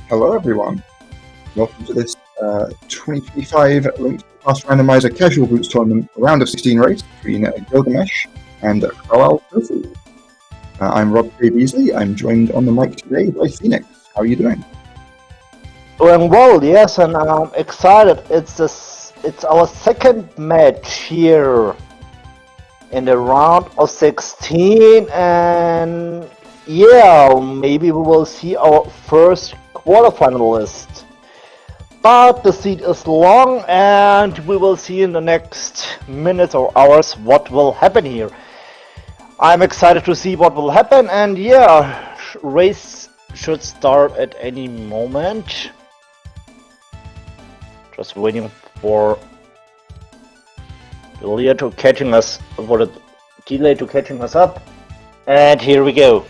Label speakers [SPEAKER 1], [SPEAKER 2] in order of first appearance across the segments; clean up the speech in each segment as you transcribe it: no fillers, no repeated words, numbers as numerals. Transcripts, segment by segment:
[SPEAKER 1] Hello everyone, welcome to this 2025 Linked Past Randomizer Casual Boots Tournament round of 16 race between Gylgamesh and Krawalltofu. I'm Rob K. Beasley. I'm joined on the mic today by Phoenix. How are you doing?
[SPEAKER 2] Doing well, yes, and I'm excited. It's our second match here in the round of 16, and yeah, maybe we will see our first quarterfinalist. But the seat is long, and we will see in the next minutes or hours what will happen here. I'm excited to see what will happen, and yeah, race should start at any moment. Just waiting for the delay to catching us up, and here we go.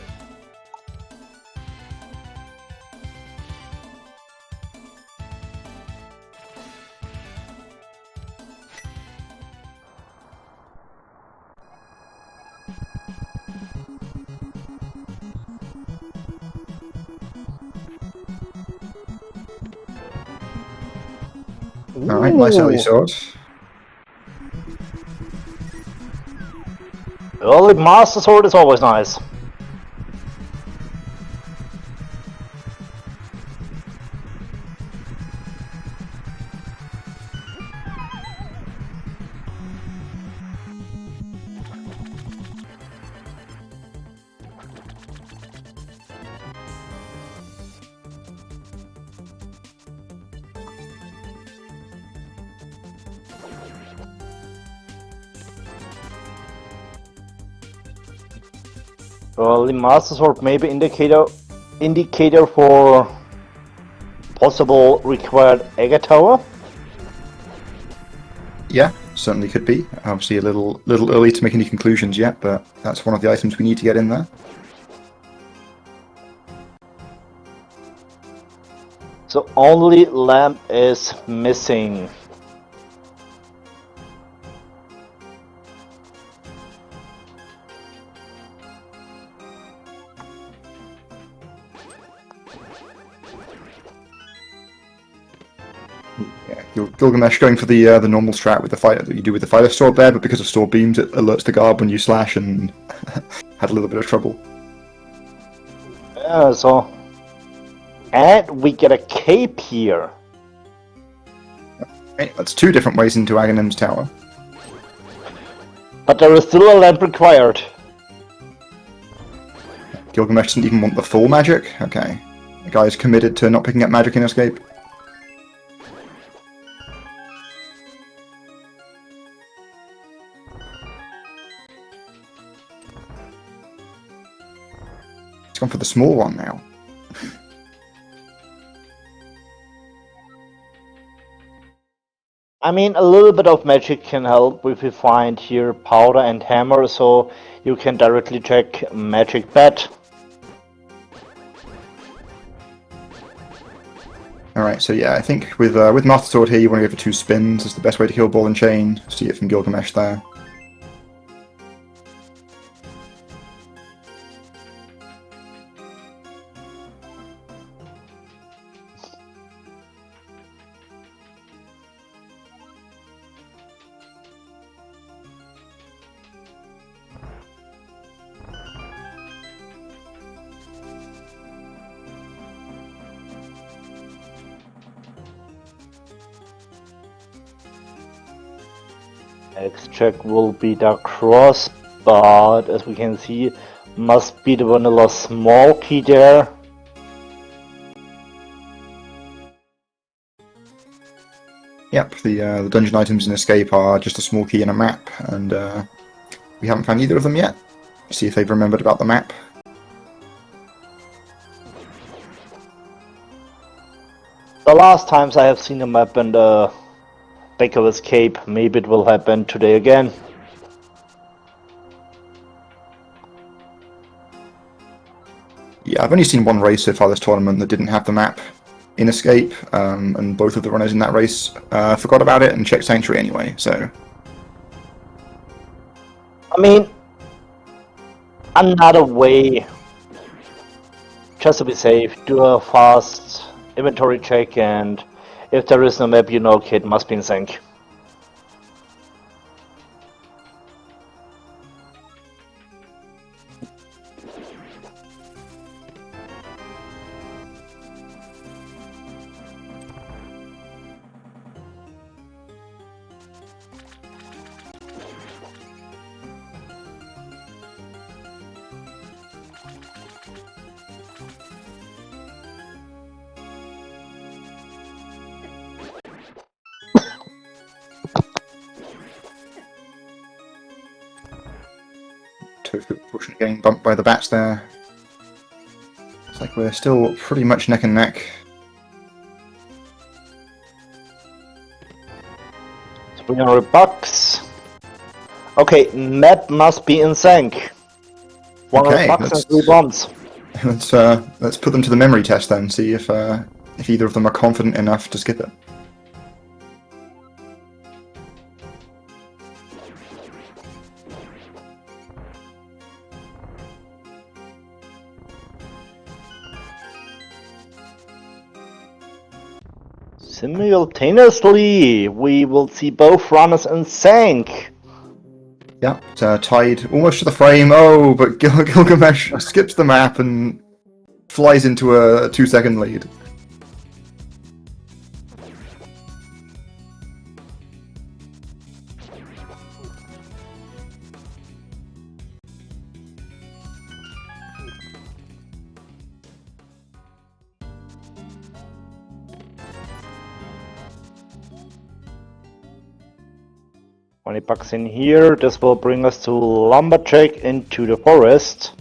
[SPEAKER 1] Alright, nice early sword.
[SPEAKER 2] Early Master Sword is always nice. Early Master Sword maybe indicator for possible required Egg Tower.
[SPEAKER 1] Yeah, certainly could be. Obviously a little early to make any conclusions yet, but that's one of the items we need to get in there.
[SPEAKER 2] So only lamp is missing.
[SPEAKER 1] Gylgamesh going for the normal strat with the fighter that you do with the fighter sword there, but because of sword beams it alerts the guard when you slash and had a little bit of trouble.
[SPEAKER 2] Yeah, so... And we get a cape here.
[SPEAKER 1] Okay, that's two different ways into Agonim's tower.
[SPEAKER 2] But there is still a lamp required.
[SPEAKER 1] Gylgamesh doesn't even want the full magic? Okay. The guy is committed to not picking up magic in escape. He's gone for the small one now.
[SPEAKER 2] I mean, a little bit of magic can help if you find here powder and hammer, so you can directly check magic bet.
[SPEAKER 1] Alright, so yeah, I think with Master Sword here you want to go for two spins is the best way to kill Ball and Chain. See it from Gylgamesh there.
[SPEAKER 2] Next check will be the cross, but as we can see, must be the vanilla small key there.
[SPEAKER 1] Yep, the dungeon items in Escape are just a small key and a map, and we haven't found either of them yet. See if they've remembered about the map.
[SPEAKER 2] The last times I have seen a map in the back of Escape, maybe it will happen today again.
[SPEAKER 1] Yeah, I've only seen one race so far this tournament that didn't have the map in Escape, and both of the runners in that race forgot about it and checked Sanctuary anyway, so...
[SPEAKER 2] I mean, another way, just to be safe, do a fast inventory check, and if there is no map, you know kid must be in sync.
[SPEAKER 1] Tofu pushing, getting bumped by the bats there. It's like we're still pretty much neck and neck.
[SPEAKER 2] $300. Okay, map must be in sync. $100 and 3 bombs.
[SPEAKER 1] Let's put them to the memory test then. See if either of them are confident enough to skip it.
[SPEAKER 2] Simultaneously, we will see both runners in sync.
[SPEAKER 1] Yeah, it's tied almost to the frame. Oh, but Gylgamesh skips the map and flies into a 2-second lead.
[SPEAKER 2] $20 in here. This will bring us to Lumberjack into the forest.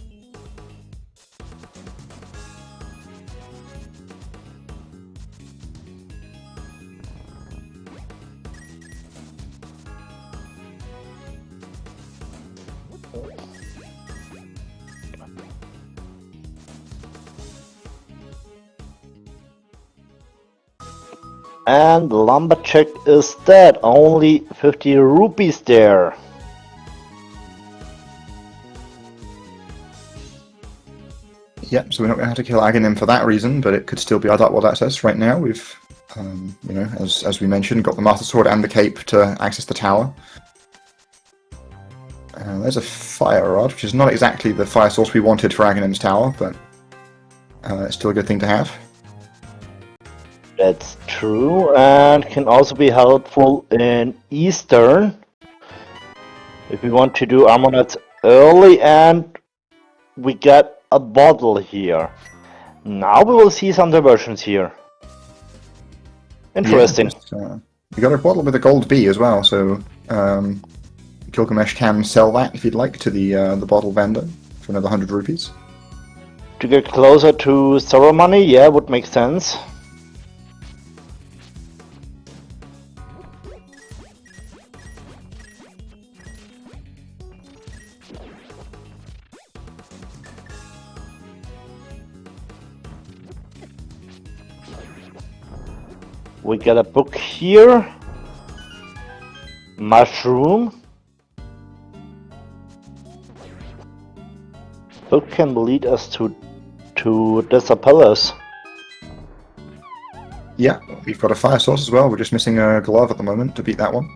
[SPEAKER 2] And Lumberjack is dead, only 50 rupees there.
[SPEAKER 1] Yep, so we're not going to have to kill Ganon for that reason, but it could still be our Dark World access. Right now, we've, you know, as we mentioned, got the Master Sword and the Cape to access the tower. There's a Fire Rod, which is not exactly the fire source we wanted for Agonim's tower, but it's still a good thing to have.
[SPEAKER 2] That's true, and can also be helpful in Eastern if we want to do armor nuts early, and we get a bottle here. Now we will see some diversions here. Interesting.
[SPEAKER 1] Yeah, we got a bottle with a gold bee as well, so Gylgamesh can sell that if you'd like to the bottle vendor for another 100 rupees.
[SPEAKER 2] To get closer to ceremony, yeah, would make sense. We get a book here. Mushroom. Book can lead us to Desert Palace.
[SPEAKER 1] Yeah, we've got a fire source as well. We're just missing a glove at the moment to beat that one.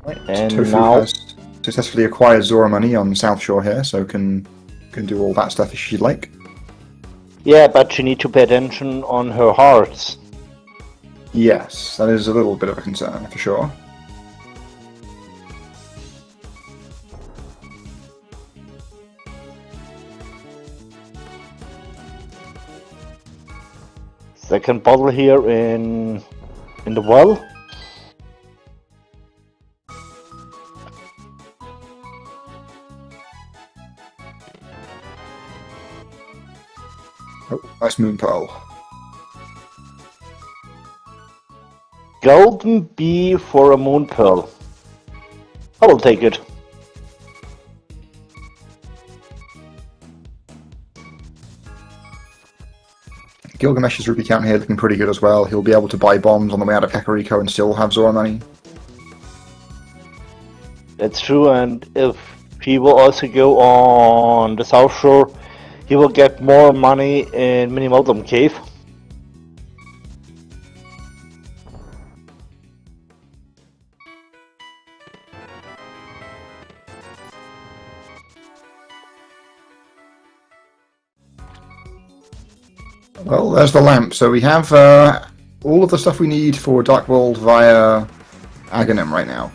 [SPEAKER 1] Right.
[SPEAKER 2] And
[SPEAKER 1] Tofu
[SPEAKER 2] now
[SPEAKER 1] has successfully acquired Zora money on South Shore here, so can do all that stuff if she'd like.
[SPEAKER 2] yeah, but she needs to pay attention on her hearts.
[SPEAKER 1] Yes, that is a little bit of a concern for sure.
[SPEAKER 2] Second bottle here in the well.
[SPEAKER 1] Oh, nice moon pearl.
[SPEAKER 2] Golden bee for a moon pearl. I will take it.
[SPEAKER 1] Gylgamesh's rupee count here looking pretty good as well. He'll be able to buy bombs on the way out of Kakariko and still have Zora money.
[SPEAKER 2] That's true, and if he will also go on the South Shore, he will get more money in Minimaldum Cave.
[SPEAKER 1] Well, there's the lamp. So we have all of the stuff we need for Dark World via Aghanim right now.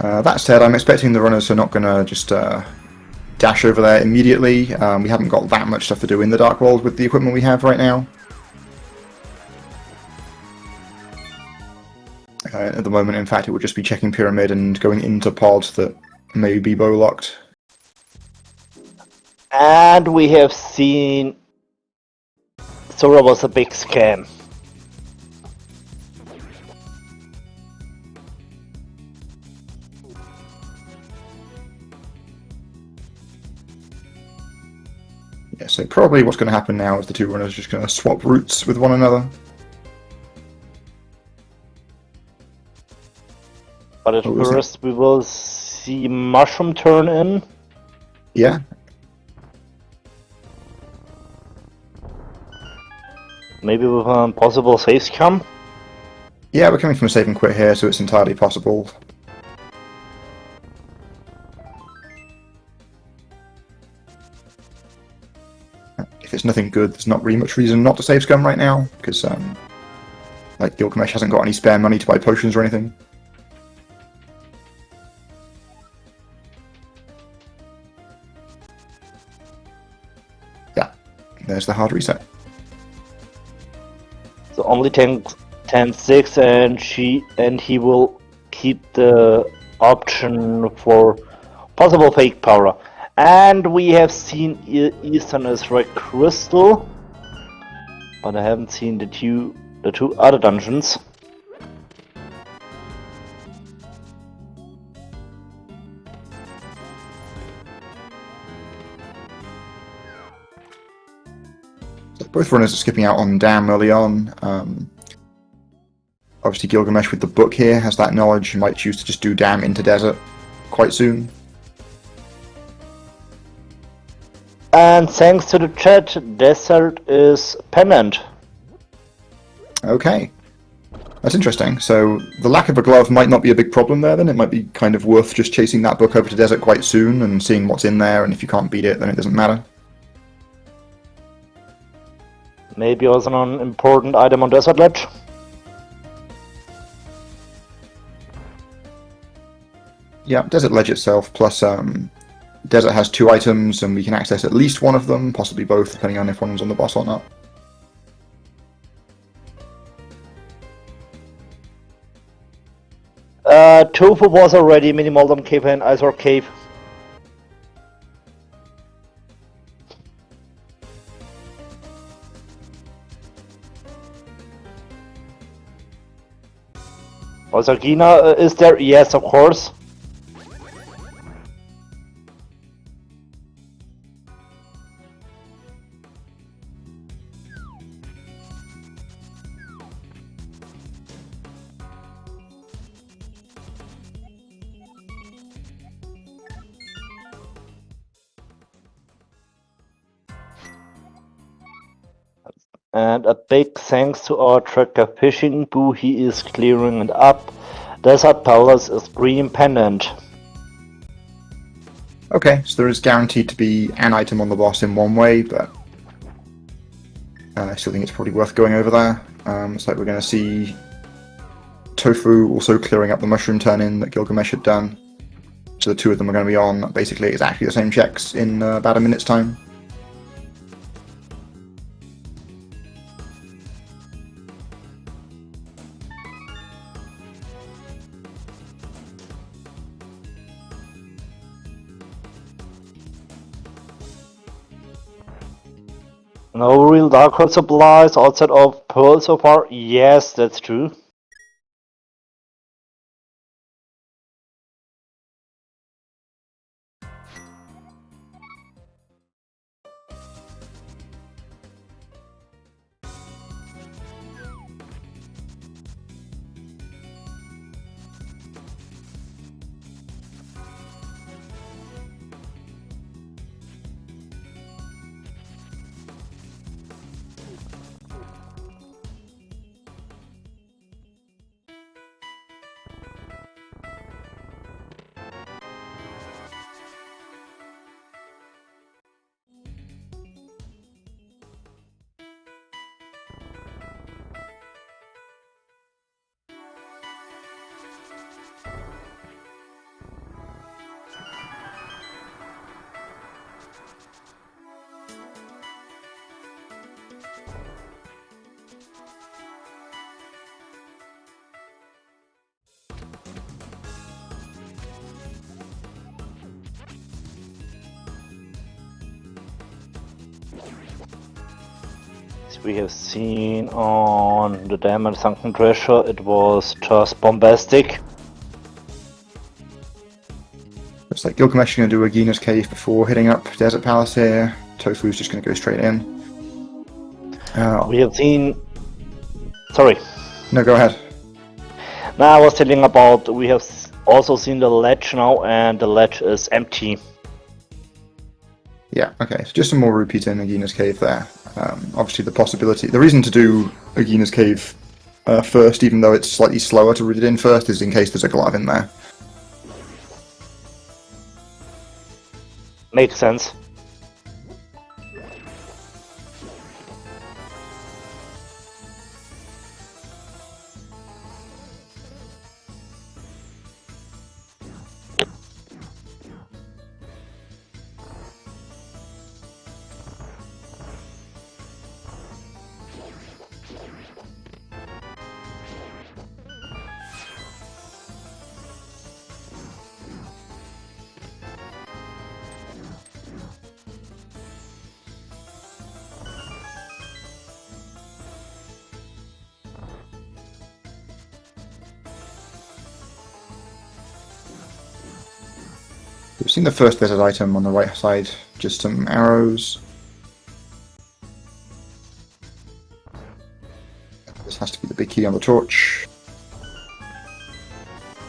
[SPEAKER 1] That said, I'm expecting the runners are not going to just dash over there immediately. We haven't got that much stuff to do in the Dark World with the equipment we have right now. At the moment, in fact, it would just be checking Pyramid and going into pods that may be bow locked.
[SPEAKER 2] And we have seen Zora was a big scam.
[SPEAKER 1] Yeah, so probably what's going to happen now is the two runners are just going to swap routes with one another.
[SPEAKER 2] But at first we will see Mushroom turn in.
[SPEAKER 1] Yeah.
[SPEAKER 2] Maybe with a possible save scam.
[SPEAKER 1] Yeah, we're coming from a save and quit here, so it's entirely possible. If it's nothing good, there's not really much reason not to save scum right now, because like Gylgamesh hasn't got any spare money to buy potions or anything. Yeah, there's the hard reset.
[SPEAKER 2] So only 10-6, and he will keep the option for possible fake power. And we have seen Eastern as Red Crystal, but I haven't seen the two other dungeons.
[SPEAKER 1] So both runners are skipping out on Dam early on. Obviously Gylgamesh with the book here has that knowledge and might choose to just do Dam into Desert quite soon.
[SPEAKER 2] And thanks to the chat, Desert is Pennant.
[SPEAKER 1] Okay. That's interesting. So the lack of a glove might not be a big problem there then. It might be kind of worth just chasing that book over to Desert quite soon and seeing what's in there, and if you can't beat it, then it doesn't matter.
[SPEAKER 2] Maybe also an important item on Desert Ledge.
[SPEAKER 1] Yeah, Desert Ledge itself, plus Desert has 2 items, and we can access at least one of them, possibly both, depending on if one's on the boss or not.
[SPEAKER 2] Tofu was already Minimaldum Cave and Isor Cave. Osagina is there? Yes, of course. And a big thanks to our tracker Fishing Boo, he is clearing it up. Desert Palace is Green Pendant.
[SPEAKER 1] Okay, so there is guaranteed to be an item on the boss in one way, but I still think it's probably worth going over there. Looks like we're going to see Tofu also clearing up the mushroom turn-in that Gylgamesh had done. So the two of them are going to be on basically exactly the same checks in about a minute's time.
[SPEAKER 2] No real Dark Hole supplies outside of Pearl so far? Yes, that's true. we have seen on the Dam and Sunken Treasure, it was just bombastic.
[SPEAKER 1] Looks like Gylgamesh is going to do Agina's Cave before hitting up Desert Palace here. Tofu's just going to go straight in.
[SPEAKER 2] We have seen... Sorry.
[SPEAKER 1] No, go ahead.
[SPEAKER 2] Now I was telling about, we have also seen the ledge now, and the ledge is empty.
[SPEAKER 1] Yeah, okay, so just some more repeat in Agina's Cave there. Obviously the reason to do Agina's Cave first, even though it's slightly slower to root it in first, is in case there's a glove in there.
[SPEAKER 2] Makes sense.
[SPEAKER 1] We've seen the first desert item on the right side, just some arrows. This has to be the big key on the torch.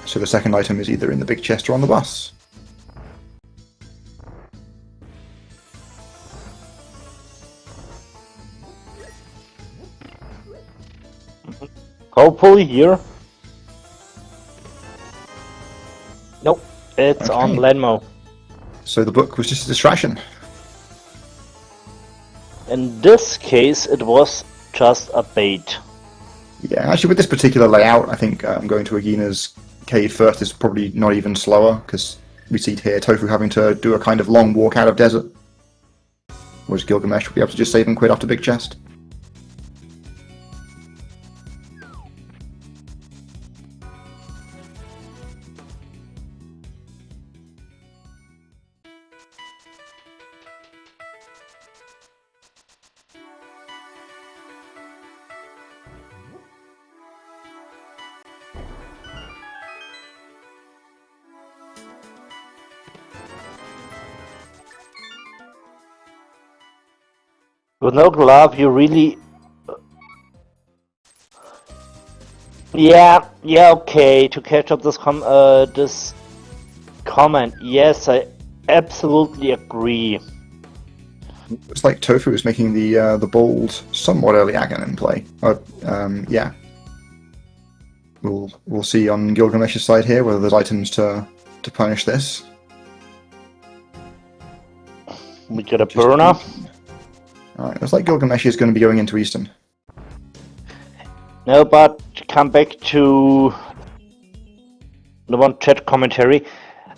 [SPEAKER 1] So the second item is either in the big chest or on the bus.
[SPEAKER 2] Hopefully here. Nope, it's on Lenmo.
[SPEAKER 1] So the book was just a distraction.
[SPEAKER 2] In this case, it was just a bait.
[SPEAKER 1] Yeah, actually with this particular layout, I think going to Agina's Cave first is probably not even slower, because we see here Tofu having to do a kind of long walk out of desert. Whereas Gylgamesh will be able to just save and quit after big chest.
[SPEAKER 2] With no glove, you really... Yeah, okay, to catch up this this comment, yes, I absolutely agree.
[SPEAKER 1] It's like Tofu is making the bold, somewhat early Ganon play. Yeah. We'll see on Gilgamesh's side here whether there's items to punish this.
[SPEAKER 2] We get a burner.
[SPEAKER 1] Alright, looks like Gilgamesh is going to be going into Eastern.
[SPEAKER 2] No, but come back to the one chat commentary.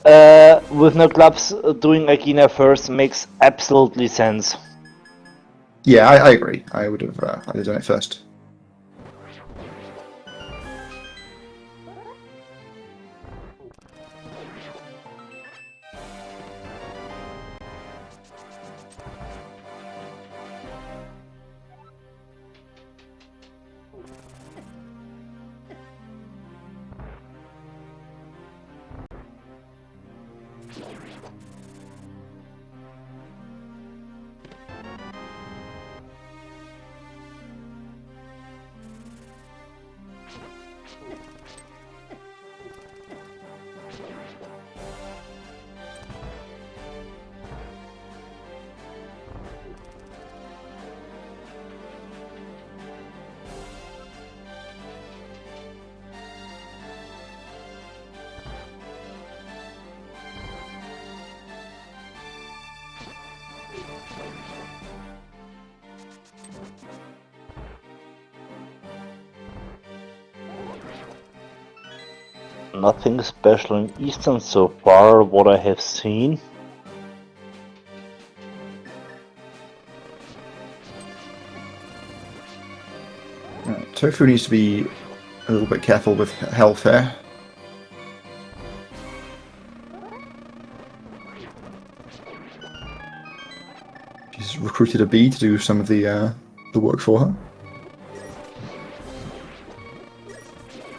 [SPEAKER 2] With no gloves, doing Agina first makes absolutely sense.
[SPEAKER 1] Yeah, I agree. I'd have done it first.
[SPEAKER 2] Nothing special in Eastern so far, what I have seen.
[SPEAKER 1] Right, Tofu needs to be a little bit careful with health here. She's recruited a bee to do some of the the work for her.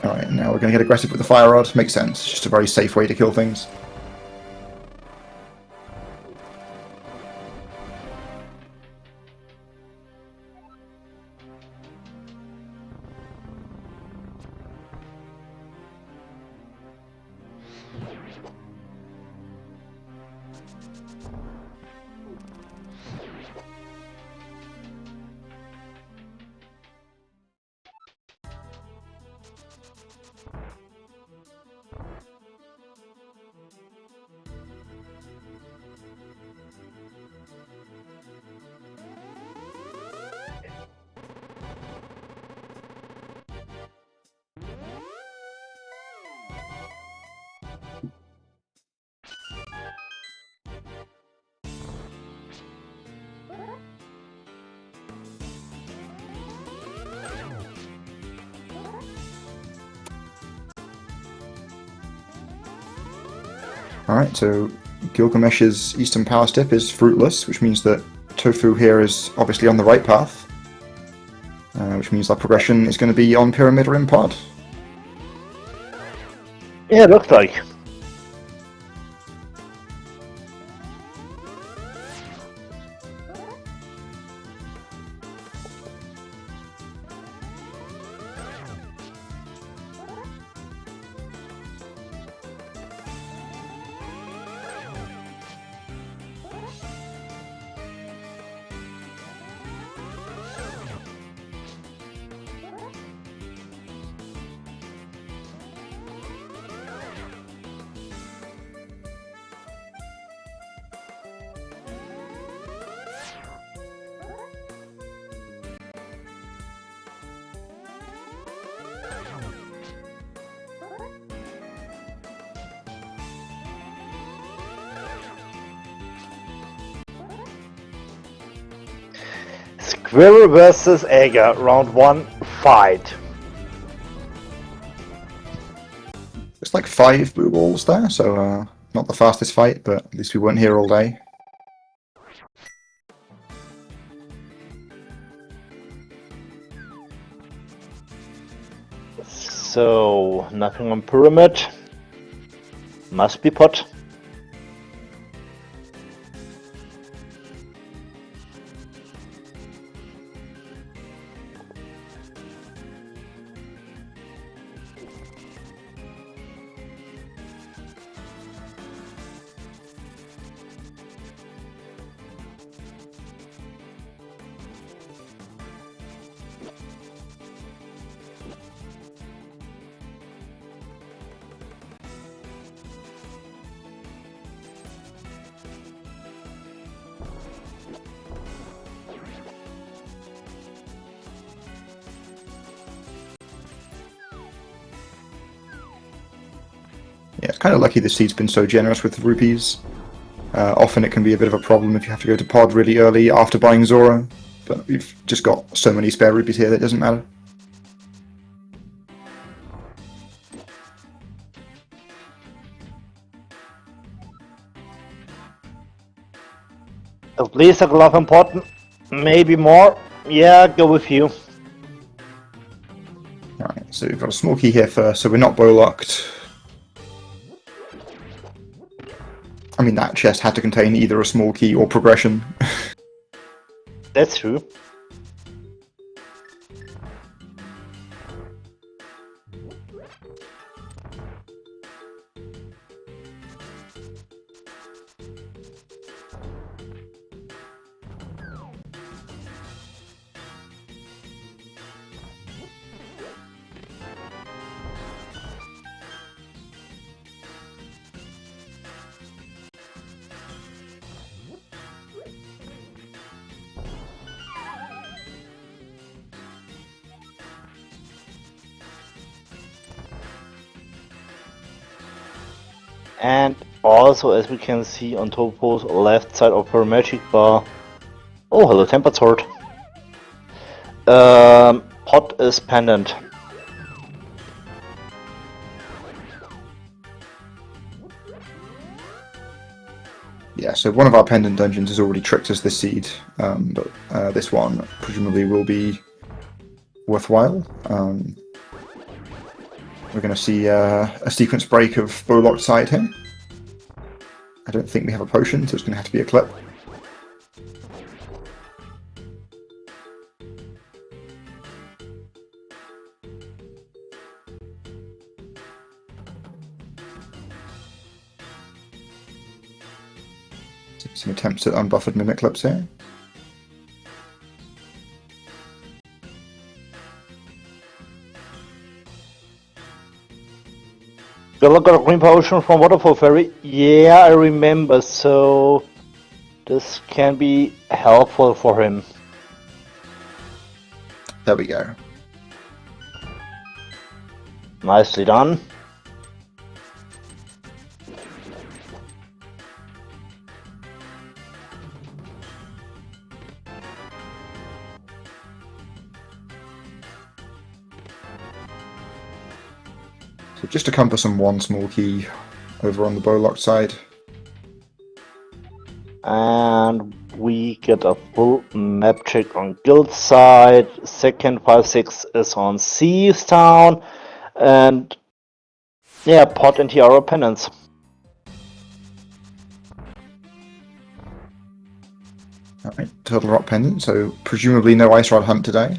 [SPEAKER 1] Alright, now we're going to get aggressive with the fire rod. Makes sense. It's just a very safe way to kill things. Alright, so Gylgamesh's Eastern Power Step is fruitless, which means that Tofu here is obviously on the right path, which means our progression is going to be on Pyramid or in Pod.
[SPEAKER 2] Yeah, it looks like. Squirrel versus Agar, round 1, fight.
[SPEAKER 1] It's like 5 blue balls there, so not the fastest fight, but at least we weren't here all day.
[SPEAKER 2] So, nothing on Pyramid. Must be Pot.
[SPEAKER 1] Yeah, it's kind of lucky the seed's been so generous with rupees. Often it can be a bit of a problem if you have to go to Pod really early after buying Zoro, but we've just got so many spare rupees here that it doesn't matter.
[SPEAKER 2] At least a glove and Pot, maybe more. Yeah, go with you.
[SPEAKER 1] Alright, so we've got a small key here first, so we're not bow locked. I mean, that chest had to contain either a small key or progression.
[SPEAKER 2] That's true. And also, as we can see on Topo's left side of her magic bar. Oh, hello, Tempered Sword. Pot is pendant.
[SPEAKER 1] Yeah, so one of our pendant dungeons has already tricked us this seed, but this one presumably will be worthwhile. We're going to see a sequence break of Bowlocked side here. I don't think we have a potion, so it's going to have to be a clip. Some attempts at unbuffered mimic clips here.
[SPEAKER 2] Gylgamesh got a green potion from Waterfall Fairy. Yeah, I remember, so this can be helpful for him.
[SPEAKER 1] There we go.
[SPEAKER 2] Nicely done.
[SPEAKER 1] So just to compass on one small key over on the Bowlocked side.
[SPEAKER 2] And we get a full map check on Guild side. Second 5-6 is on Thieves Town. And yeah, Pot and Tiara Penance.
[SPEAKER 1] Alright, Turtle Rock Pendant, so presumably no Ice Rod Hunt today.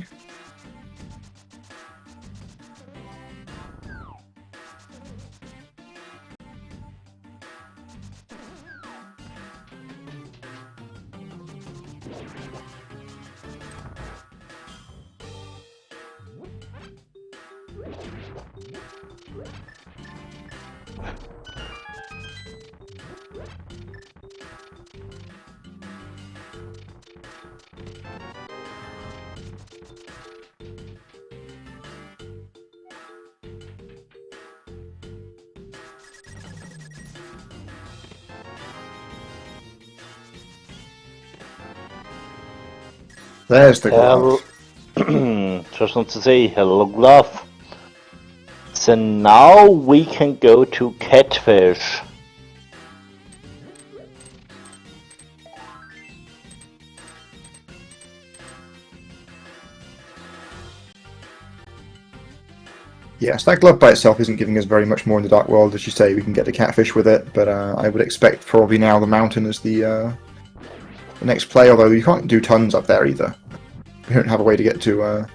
[SPEAKER 1] There's the glove.
[SPEAKER 2] Just want to say hello, glove. So now we can go to Catfish.
[SPEAKER 1] Yes, that glove by itself isn't giving us very much more in the Dark World. As you say, we can get the catfish with it, but I would expect probably now the mountain is the next play, although you can't do tons up there either. We don't have a way to get to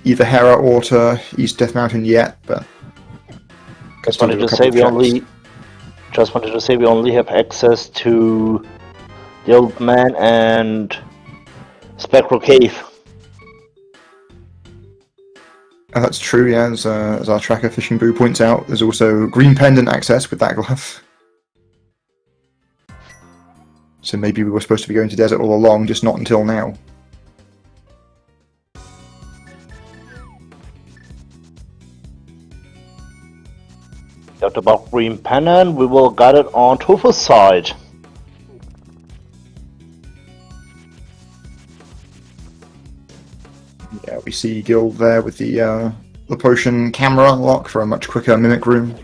[SPEAKER 1] either Hera or to East Death Mountain yet, but
[SPEAKER 2] Just wanted to say we only have access to the Old Man and Spectral Cave.
[SPEAKER 1] That's true, yeah, as our tracker Fishing Boo points out, there's also green pendant access with that glove. So maybe we were supposed to be going to desert all along, just not until now.
[SPEAKER 2] Got about green pendant, we will get it on Tofu's side.
[SPEAKER 1] Yeah, we see Guild there with the potion camera unlock for a much quicker mimic room.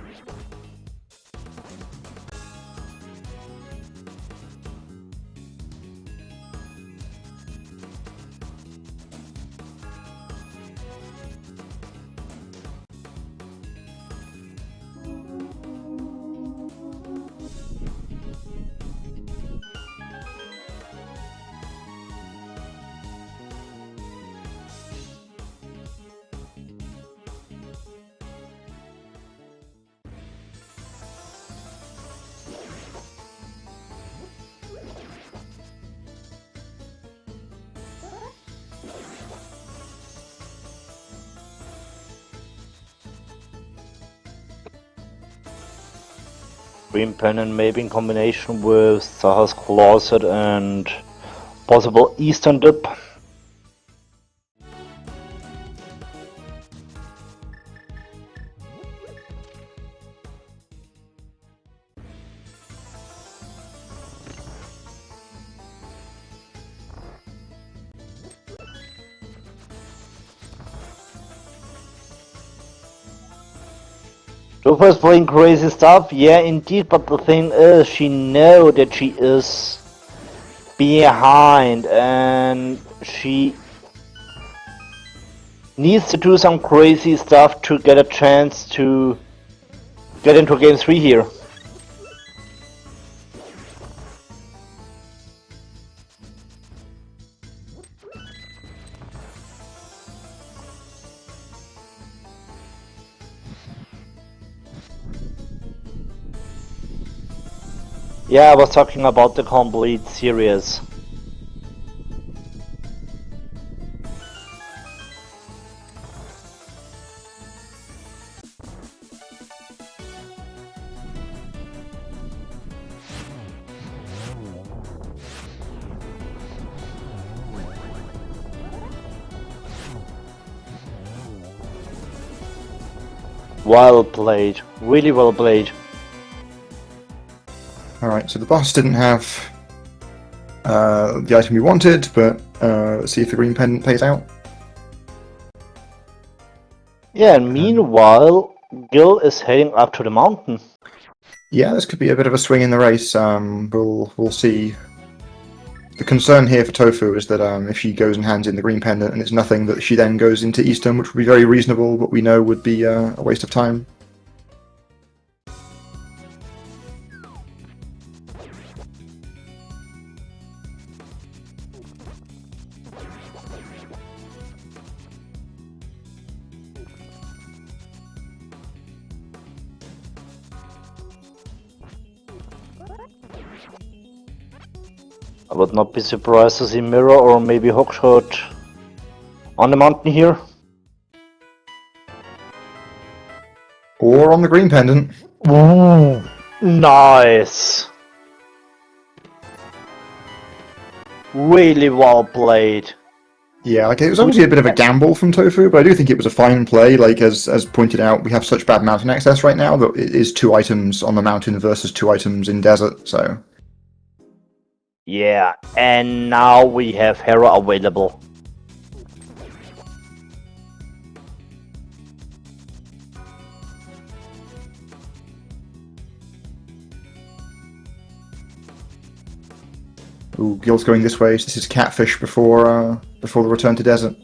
[SPEAKER 2] Green pendant maybe in combination with Saha's Closet and possible Eastern Dip. Tofu's playing crazy stuff, yeah indeed, but the thing is, she knows that she is behind and she needs to do some crazy stuff to get a chance to get into game 3 here. Yeah, I was talking about the complete series. Well played, really well played.
[SPEAKER 1] Alright, so the boss didn't have the item we wanted, but let's see if the green pendant pays out.
[SPEAKER 2] Yeah, and meanwhile, Gil is heading up to the mountain.
[SPEAKER 1] Yeah, this could be a bit of a swing in the race. We'll see. The concern here for Tofu is that if she goes and hands in the green pendant and it's nothing, that she then goes into Eastern, which would be very reasonable, but we know would be a waste of time.
[SPEAKER 2] I would not be surprised to see Mirror or maybe Hookshot on the mountain here.
[SPEAKER 1] Or on the green pendant.
[SPEAKER 2] Ooh, nice. Really well played.
[SPEAKER 1] Yeah, like it was obviously a bit of a gamble from Tofu, but I do think it was a fine play. Like as pointed out, we have such bad mountain access right now that it is 2 items on the mountain versus 2 items in desert, so...
[SPEAKER 2] Yeah, and now we have Hera available.
[SPEAKER 1] Ooh, Gil's going this way, so this is catfish before the return to desert.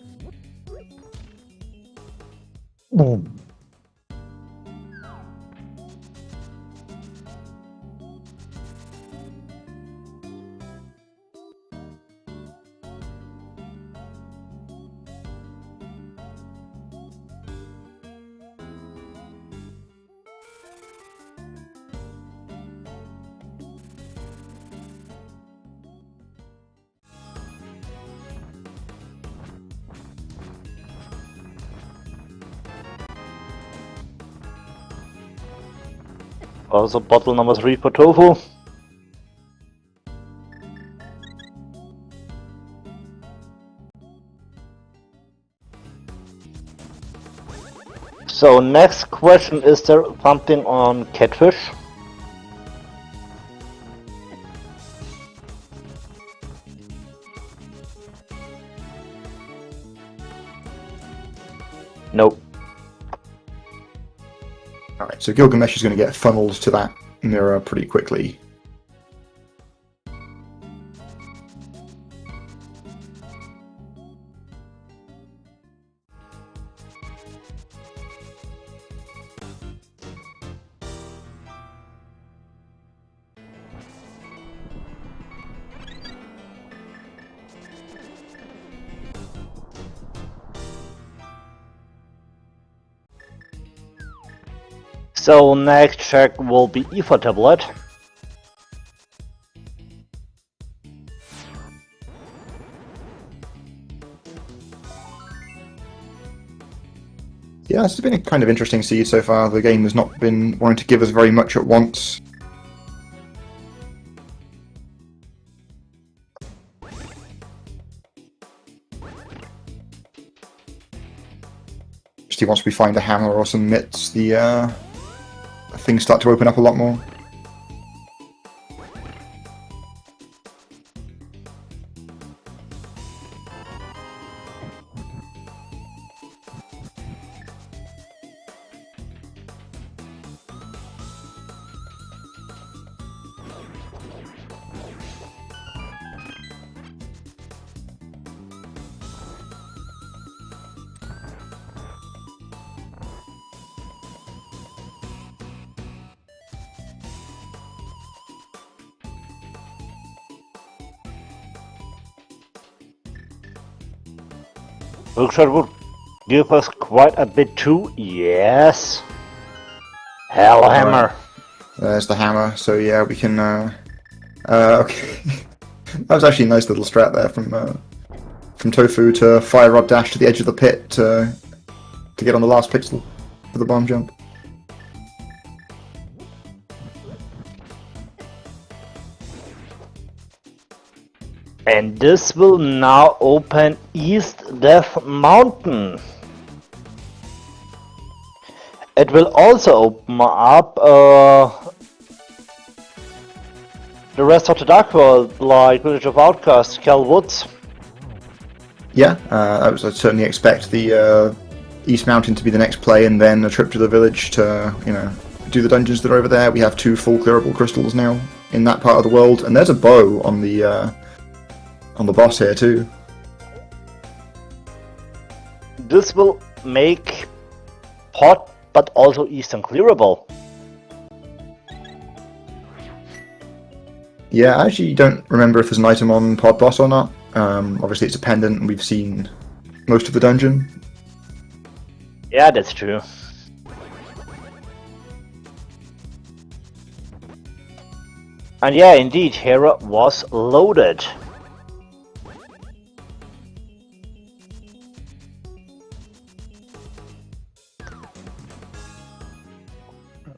[SPEAKER 2] Also bottle number 3 for Tofu. So next question, is there something on catfish? Nope.
[SPEAKER 1] Alright, so Gylgamesh is going to get funneled to that mirror pretty quickly.
[SPEAKER 2] So next check will be Ether tablet.
[SPEAKER 1] Yeah, this has been a kind of interesting seed so far. The game has not been wanting to give us very much at once. Just once we find a hammer or some mitts, the things start to open up a lot more.
[SPEAKER 2] Hookshot would give us quite a bit too. Yes. Hellhammer.
[SPEAKER 1] There's the hammer. So yeah, we can. Okay. That was actually a nice little strat there from Tofu to fire rod dash to the edge of the pit to get on the last pixel for the bomb jump.
[SPEAKER 2] And this will now open East Death Mountain. It will also open up the rest of the Dark World, like Village of Outcasts, Cal Woods.
[SPEAKER 1] Yeah, I'd certainly expect the East Mountain to be the next play, and then a trip to the village to, do the dungeons that are over there. We have 2 full clearable crystals now in that part of the world, and there's a bow on the boss here too.
[SPEAKER 2] This will make Pot, but also Eastern clearable.
[SPEAKER 1] Yeah, I actually don't remember if there's an item on Pod Boss or not. Obviously it's a pendant and we've seen most of the dungeon.
[SPEAKER 2] Yeah, that's true. And yeah, indeed, Hera was loaded.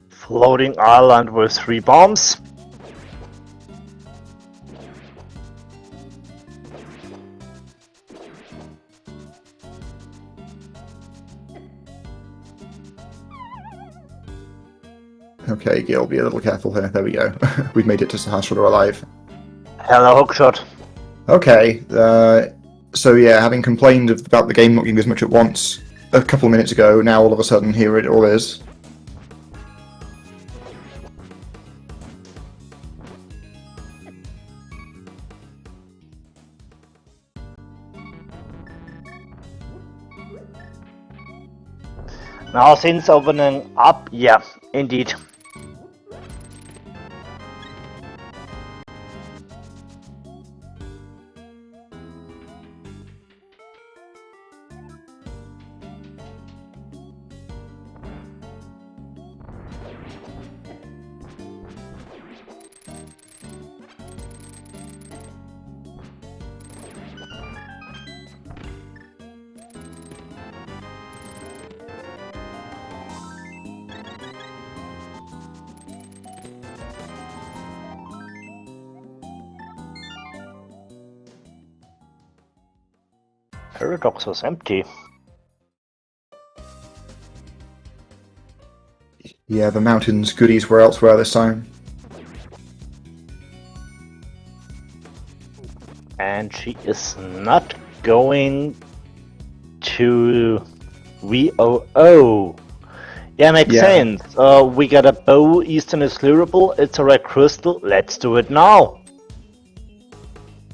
[SPEAKER 2] Floating island with 3 bombs.
[SPEAKER 1] Okay, Gil, be a little careful here. There we go. We've made it to Sahasrara alive.
[SPEAKER 2] Hello, Hookshot.
[SPEAKER 1] Okay, so yeah, having complained about the game not giving as much at once a couple of minutes ago, now all of a sudden here it all is.
[SPEAKER 2] Now since opening up, yeah, indeed. Paradox was empty.
[SPEAKER 1] Yeah, the mountain's goodies were elsewhere this time.
[SPEAKER 2] And she is not going to VOO. Yeah, makes sense. We got a bow, Eastern is clearable, it's a red crystal, let's do it now.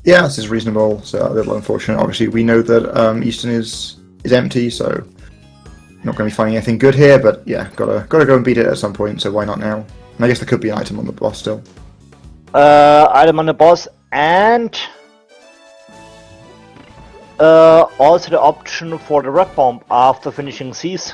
[SPEAKER 1] Yeah, this is reasonable, so a little unfortunate. Obviously, we know that Eastern is empty, so not going to be finding anything good here, but yeah, gotta go and beat it at some point, so why not now? And I guess there could be an item on the boss still.
[SPEAKER 2] Item on the boss, and also the option for the red bomb after finishing Seas.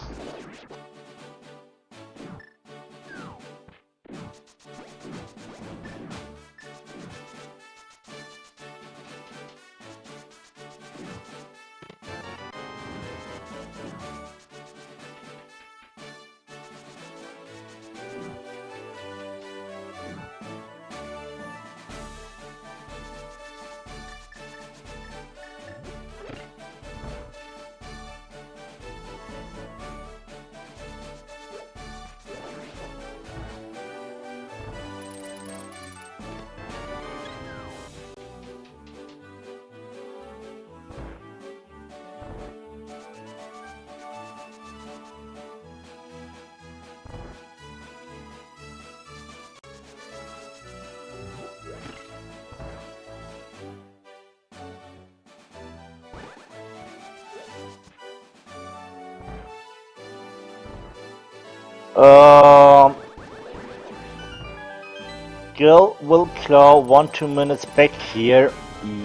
[SPEAKER 2] Gil will claw 1-2 minutes back here.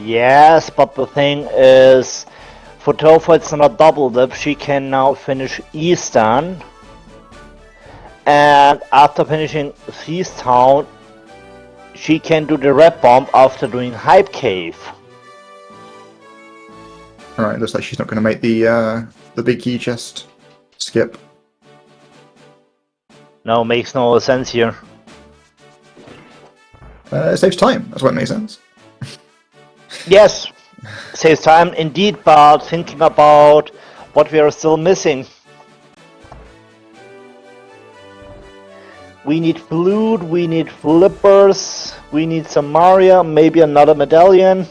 [SPEAKER 2] Yes, but the thing is, for Tofu it's not a double dip, she can now finish Eastern. And after finishing Thief's Town, she can do the Red Bomb after doing Hype Cave.
[SPEAKER 1] Alright, looks like she's not going to make the big key chest skip.
[SPEAKER 2] No, makes no sense here.
[SPEAKER 1] It saves time, that's why it makes sense.
[SPEAKER 2] Yes, saves time indeed, but thinking about what we are still missing. We need flute, we need flippers, we need some Maria, maybe another medallion.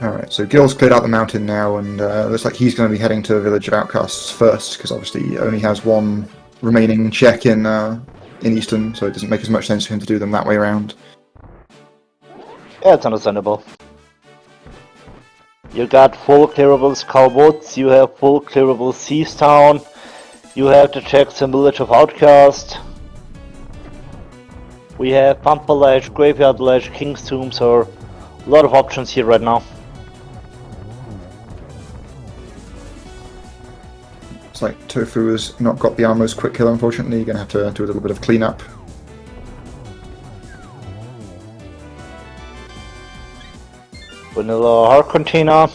[SPEAKER 1] Alright, so Gil's cleared out the mountain now, and looks like he's going to be heading to the Village of Outcasts first, because obviously he only has one remaining check in Eastern, so it doesn't make as much sense for him to do them that way around.
[SPEAKER 2] Yeah, it's understandable. You got full clearable Skull Woods, you have full clearable Thieves Town, you have to check the Village of Outcast. We have Bumper Ledge, Graveyard Ledge, King's Tomb, so a lot of options here right now.
[SPEAKER 1] It's like Tofu has not got the Armor's quick kill, unfortunately. You're going to have to do a little bit of cleanup.
[SPEAKER 2] Vanilla Heart Container.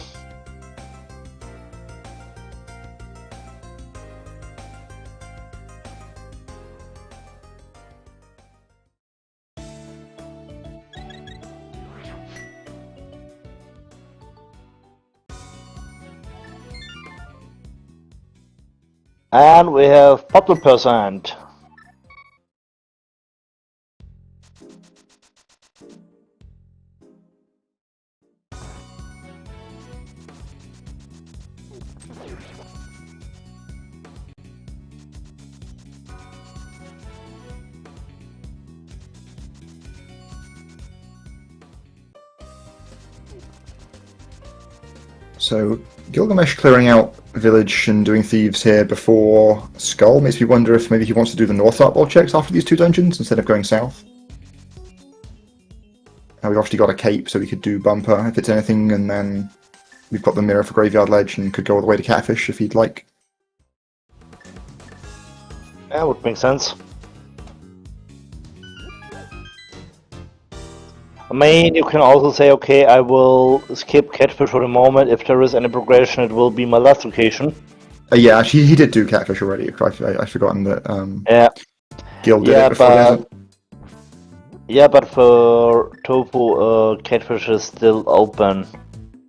[SPEAKER 2] And we have bottle percent.
[SPEAKER 1] So Gilgamesh clearing out village and doing thieves here before Skull makes me wonder if maybe he wants to do the North Art Ball checks after these two dungeons instead of going south. We've obviously got a cape, so we could do Bumper if it's anything, and then we've got the mirror for Graveyard Ledge and could go all the way to Catfish if he'd like.
[SPEAKER 2] That would make sense. I mean, you can also say, okay, I will skip Catfish for the moment. If there is any progression, it will be my last location.
[SPEAKER 1] Yeah, actually, he did do Catfish already. I've forgotten that
[SPEAKER 2] yeah.
[SPEAKER 1] Gil did it before, hasn't?
[SPEAKER 2] Yeah, but for Tofu, Catfish is still open.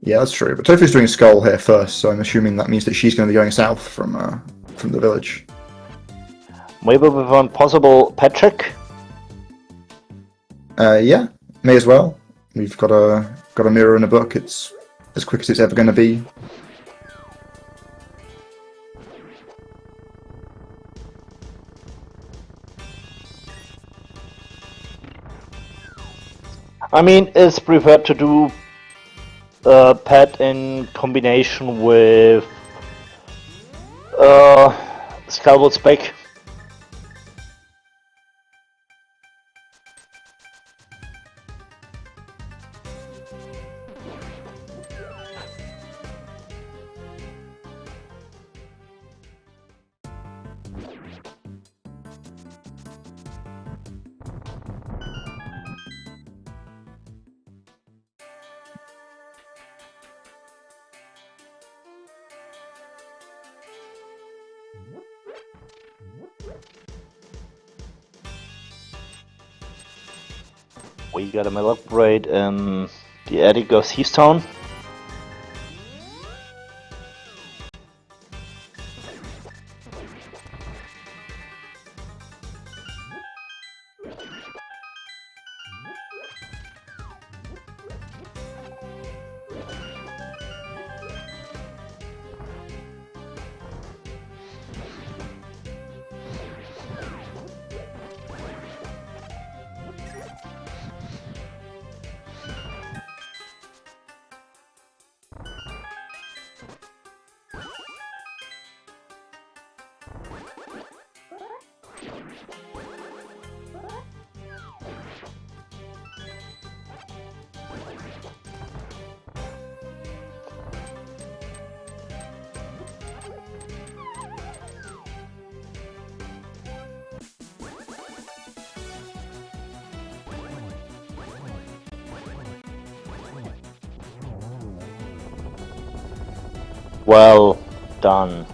[SPEAKER 1] Yeah, that's true. But Tofu's doing Skull here first, so I'm assuming that means that she's going to be going south from the village.
[SPEAKER 2] Maybe with one possible pet check?
[SPEAKER 1] Yeah, may as well. We've got a mirror in a book. It's as quick as it's ever going to be.
[SPEAKER 2] I mean, it's preferred to do pet in combination with Skullwood spec. We got a middle upgrade in the attic of Heathtown. Well done.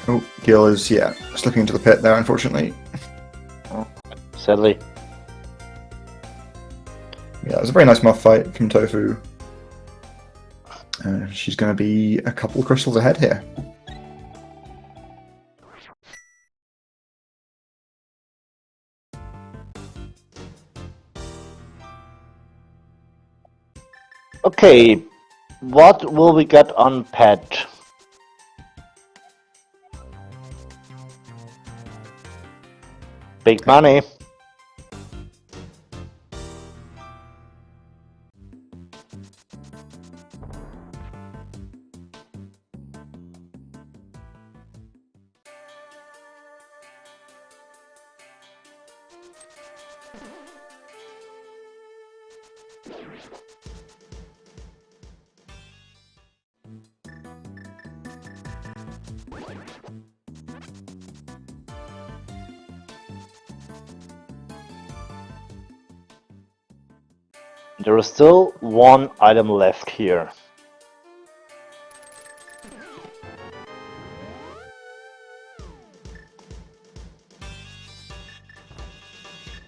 [SPEAKER 1] Oh, Gil is, slipping into the pit there, unfortunately.
[SPEAKER 2] Sadly.
[SPEAKER 1] Yeah, it was a very nice muff fight from Tofu. She's going to be a couple of crystals ahead here.
[SPEAKER 2] Okay, what will we get on pet? Big money. There is still one item left here.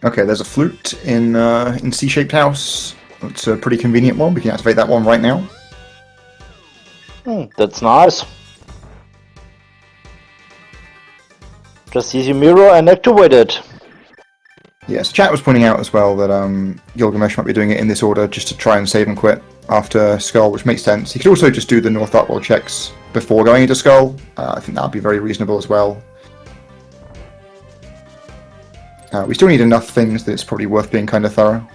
[SPEAKER 1] Okay, there's a flute in C-shaped house. It's a pretty convenient one. We can activate that one right now.
[SPEAKER 2] That's nice. Just use your mirror and activate it.
[SPEAKER 1] Yes, chat was pointing out as well that Gylgamesh might be doing it in this order just to try and save and quit after Skull, which makes sense. He could also just do the North Upworld checks before going into Skull. I think that would be very reasonable as well. We still need enough things that it's probably worth being kind of thorough.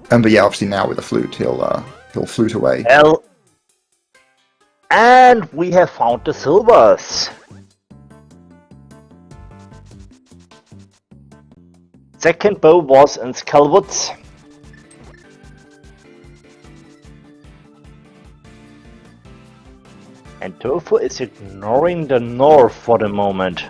[SPEAKER 1] But yeah, obviously now with the flute, he'll flute away.
[SPEAKER 2] And we have found the silvers. Second bow was in Skullwoods. And Tofu is ignoring the north for the moment.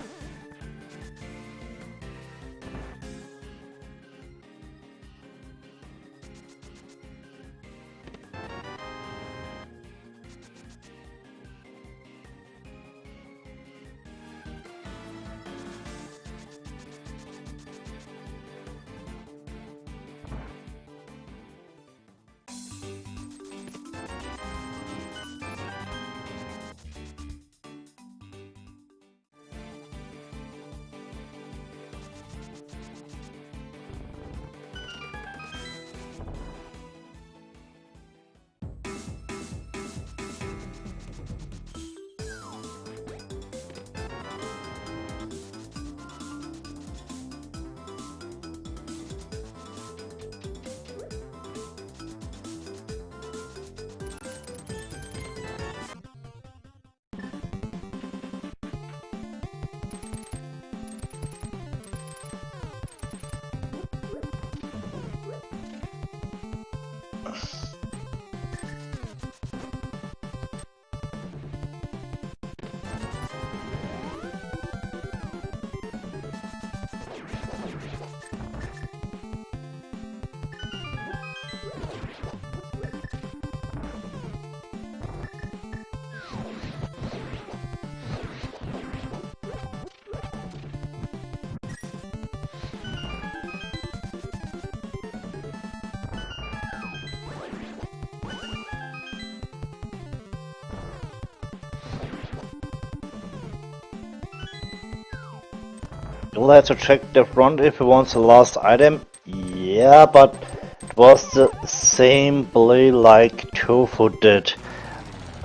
[SPEAKER 2] You'll have to check the front if he wants the last item. Yeah, but it was the same play like Tofu did.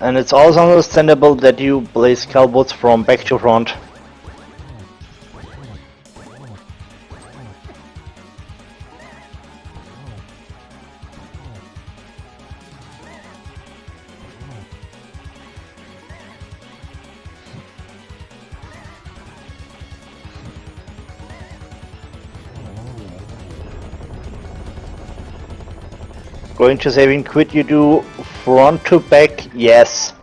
[SPEAKER 2] And it's also understandable that you play scalebots from back to front. Going to saving quit, you do front to back, yes.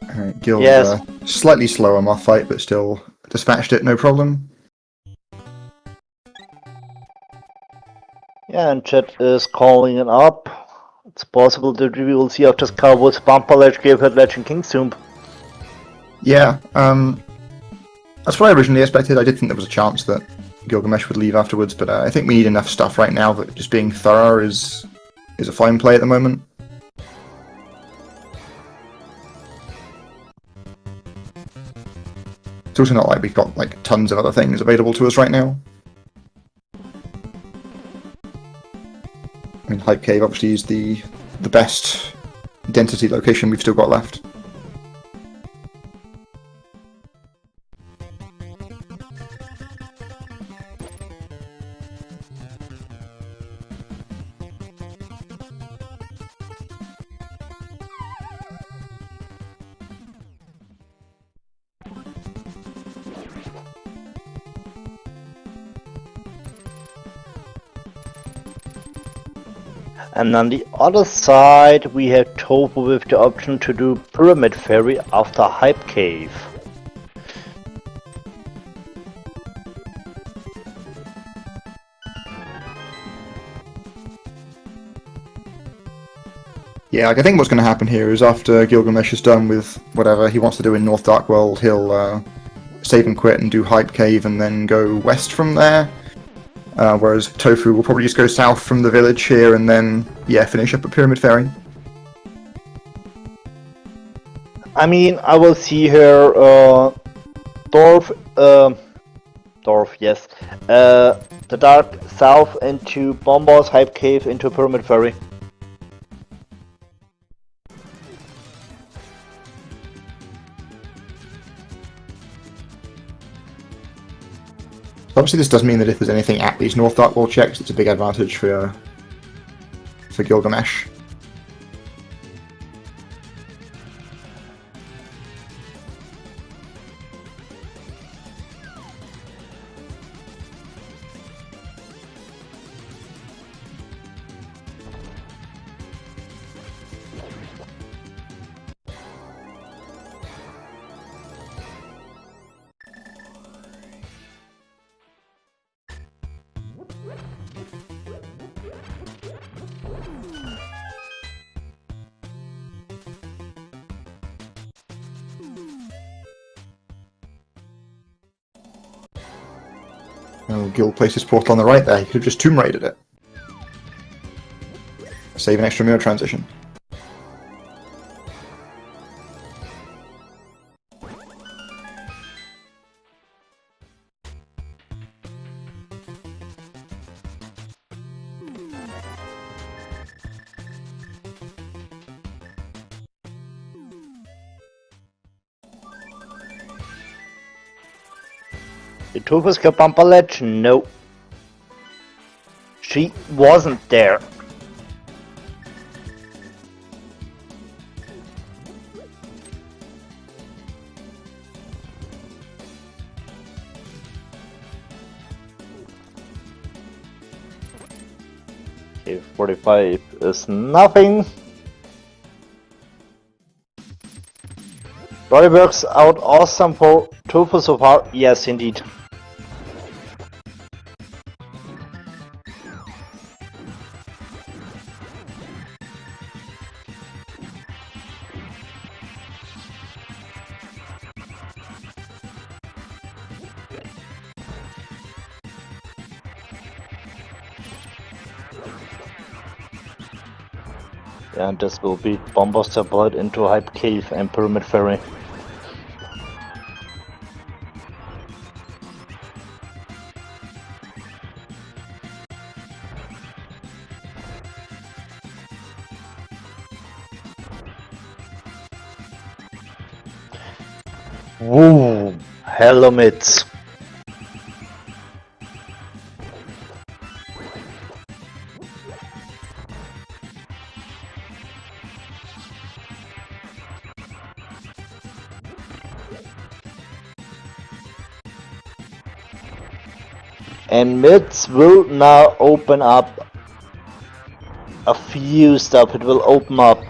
[SPEAKER 1] Alright, Gil
[SPEAKER 2] Yes.
[SPEAKER 1] slightly slower moth fight, but still dispatched it, no problem.
[SPEAKER 2] Yeah, and chat is calling it up. It's possible that we will see after Cowboys bumper ledge gave her Legend King's Tomb.
[SPEAKER 1] Yeah, that's what I originally expected. I did think there was a chance that Gylgamesh would leave afterwards, but I think we need enough stuff right now that just being thorough is a fine play at the moment. It's also not like we've got like tons of other things available to us right now. I mean, Hype Cave obviously is the best density location we've still got left.
[SPEAKER 2] And on the other side, we have Tofu with the option to do Pyramid Ferry after Hype Cave.
[SPEAKER 1] Yeah, like I think what's going to happen here is after Gilgamesh is done with whatever he wants to do in North Dark World, he'll save and quit and do Hype Cave and then go west from there. Whereas Tofu will probably just go south from the village here and then, yeah, finish up at Pyramid Ferry.
[SPEAKER 2] I mean, I will see her, Dorf, yes. The Dark South into Bombos, Hype Cave into Pyramid Ferry.
[SPEAKER 1] Obviously this does mean that if there's anything at these North Dark World checks, it's a big advantage for Gilgamesh. Oh, Gil placed his portal on the right there. He could have just Tomb Raided it. Save an extra mirror transition.
[SPEAKER 2] The Tofu's bumper ledge? No. She wasn't there. Okay, 45 is nothing. Body works out awesome for Tofu so far. Yes, indeed. And this will be Bomber's Tablet into Hype Cave and Pyramid Ferry. Woo! Hello, mates. And mids will now open up a few stuff. It will open up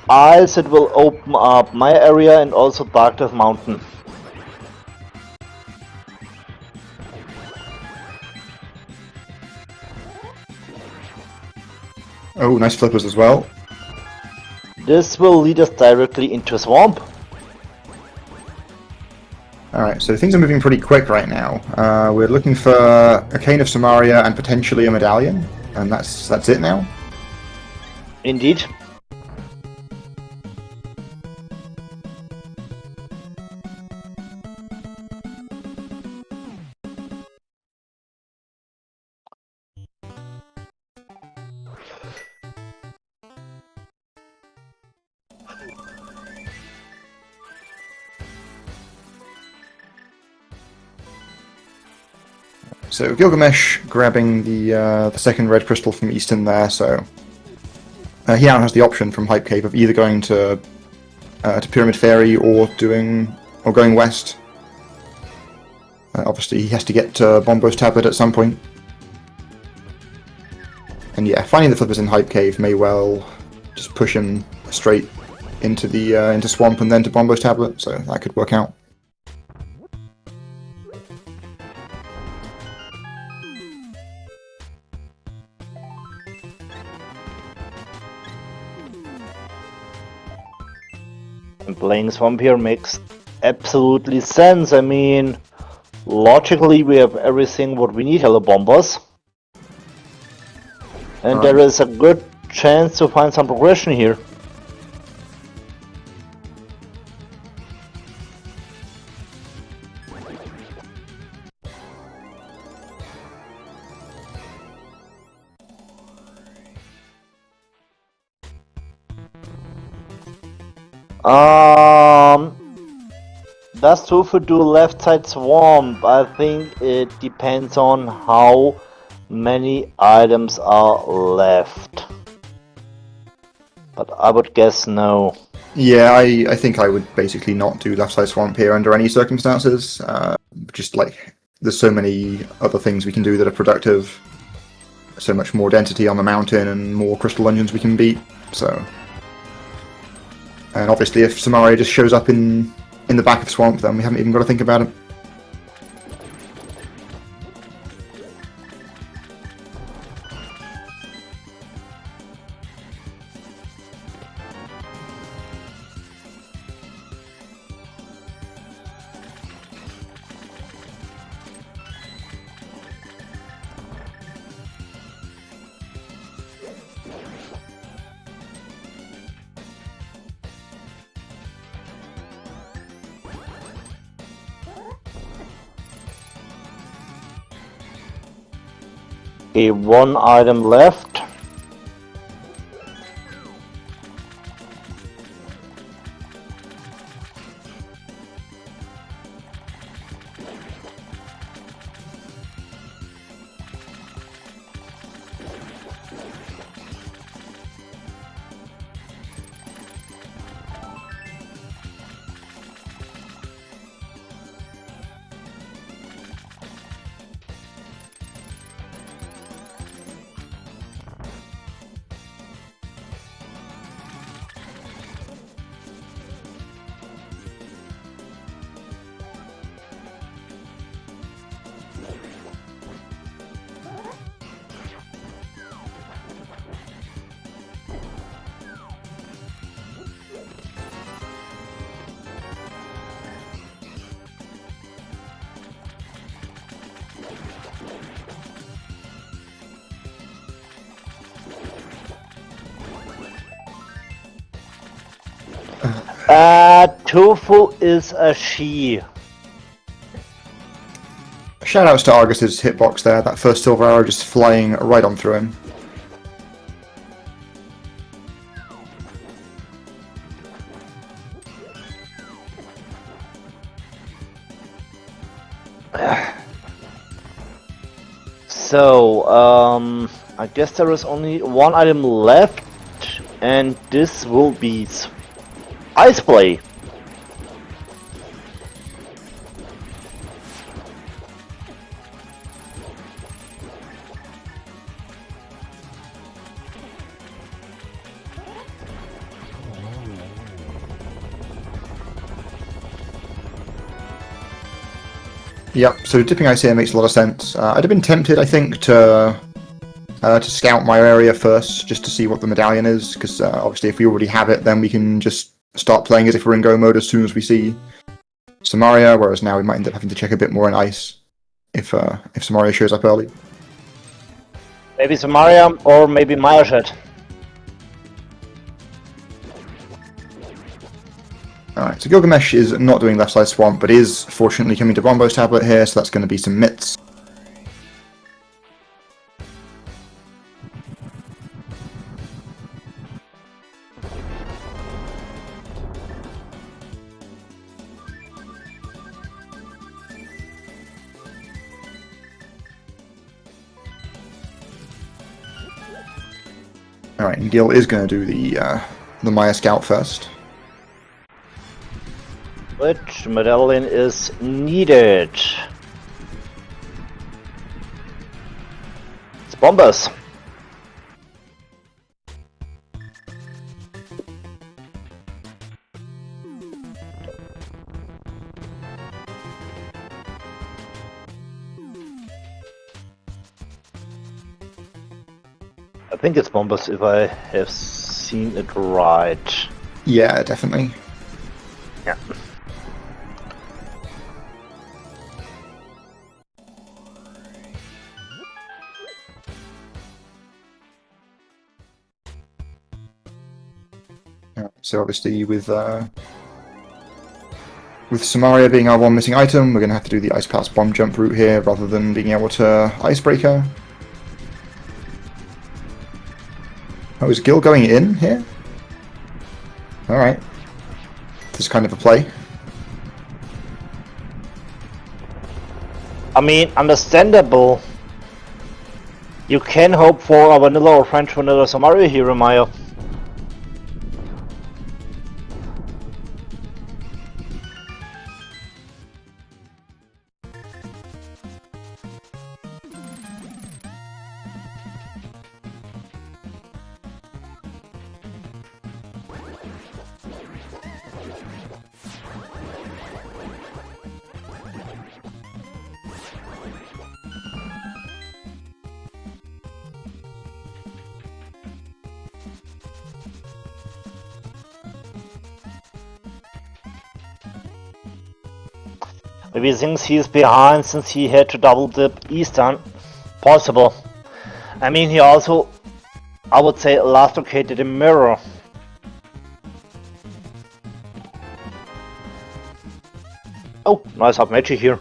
[SPEAKER 2] Isles, it will open up my area and also Dark Death Mountain.
[SPEAKER 1] Oh, nice flippers as well.
[SPEAKER 2] This will lead us directly into a swamp.
[SPEAKER 1] Alright, so things are moving pretty quick right now. We're looking for a Cane of Samaria and potentially a medallion, and that's it now.
[SPEAKER 2] Indeed.
[SPEAKER 1] So Gylgamesh grabbing the second red crystal from Easton there, so he now has the option from Hype Cave of either going to Pyramid Fairy or going west. Obviously, he has to get to Bombo's Tablet at some point. And yeah, finding the flippers in Hype Cave may well just push him straight into the into Swamp and then to Bombo's Tablet, so that could work out.
[SPEAKER 2] And playing Swamp here makes absolutely sense. I mean, logically we have everything what we need, hello bombers. And there is a good chance to find some progression here. Does Tofu do left side swamp? I think it depends on how many items are left. But I would guess no.
[SPEAKER 1] Yeah, I think I would basically not do left side swamp here under any circumstances. Just like there's so many other things we can do that are productive. So much more density on the mountain and more crystal dungeons we can beat. So, and obviously if Samaria just shows up in the back of swamp, then we haven't even got to think about it.
[SPEAKER 2] Okay, one item left. Tofu is a she.
[SPEAKER 1] Shoutouts to Argus's hitbox there. That first silver arrow just flying right on through him.
[SPEAKER 2] So, I guess there is only one item left, and this will be Ice Play.
[SPEAKER 1] Yep, so dipping ice here makes a lot of sense. I'd have been tempted, I think, to scout my area first, just to see what the medallion is, because obviously if we already have it, then we can just start playing as if we're in go mode as soon as we see Samaria, whereas now we might end up having to check a bit more in ice if Samaria shows up early.
[SPEAKER 2] Maybe Samaria, or maybe Meyershad.
[SPEAKER 1] Alright, so Gylgamesh is not doing left side swamp, but is fortunately coming to Bombo's tablet here, so that's going to be some mitts. Alright, and Gil is going to do the Maya Scout first.
[SPEAKER 2] Which medallion is needed? It's Bombers. I think it's Bombers if I have seen it right.
[SPEAKER 1] Yeah, definitely.
[SPEAKER 2] Yeah.
[SPEAKER 1] So obviously with Samaria being our one missing item, we're going to have to do the Ice Pass bomb jump route here rather than being able to Icebreaker. Oh, is Gil going in here? Alright. This is kind of a play.
[SPEAKER 2] I mean, understandable. You can hope for a vanilla or French vanilla Samaria hero, Maya. Maybe he thinks he's behind since he had to double dip Eastern. Possible. I mean, he also, I would say, last located a mirror. Oh, nice half magic here.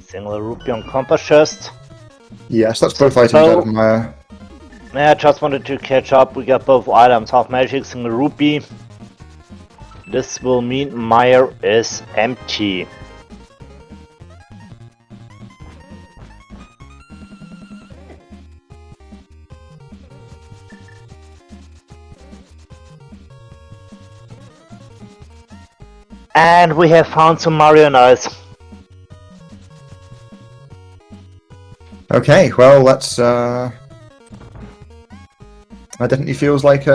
[SPEAKER 2] Single rupee on compass chest.
[SPEAKER 1] Yes, that's both items out of Maya.
[SPEAKER 2] Yeah, I just wanted to catch up. We got both items, half magic, single rupee. This will mean Meyer is empty. And we have found some Mario knives.
[SPEAKER 1] Okay, well, that's that definitely feels like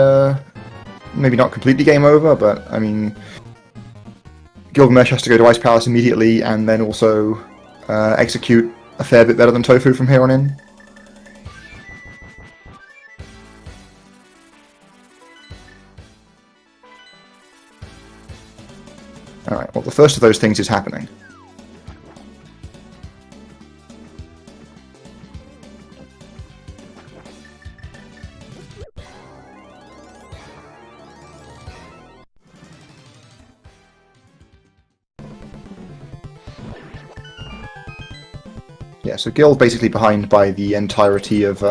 [SPEAKER 1] maybe not completely game over, but I mean, Gylgamesh has to go to Ice Palace immediately, and then also execute a fair bit better than Tofu from here on in. Alright, well, the first of those things is happening. Yeah, so Gil's basically behind by the entirety of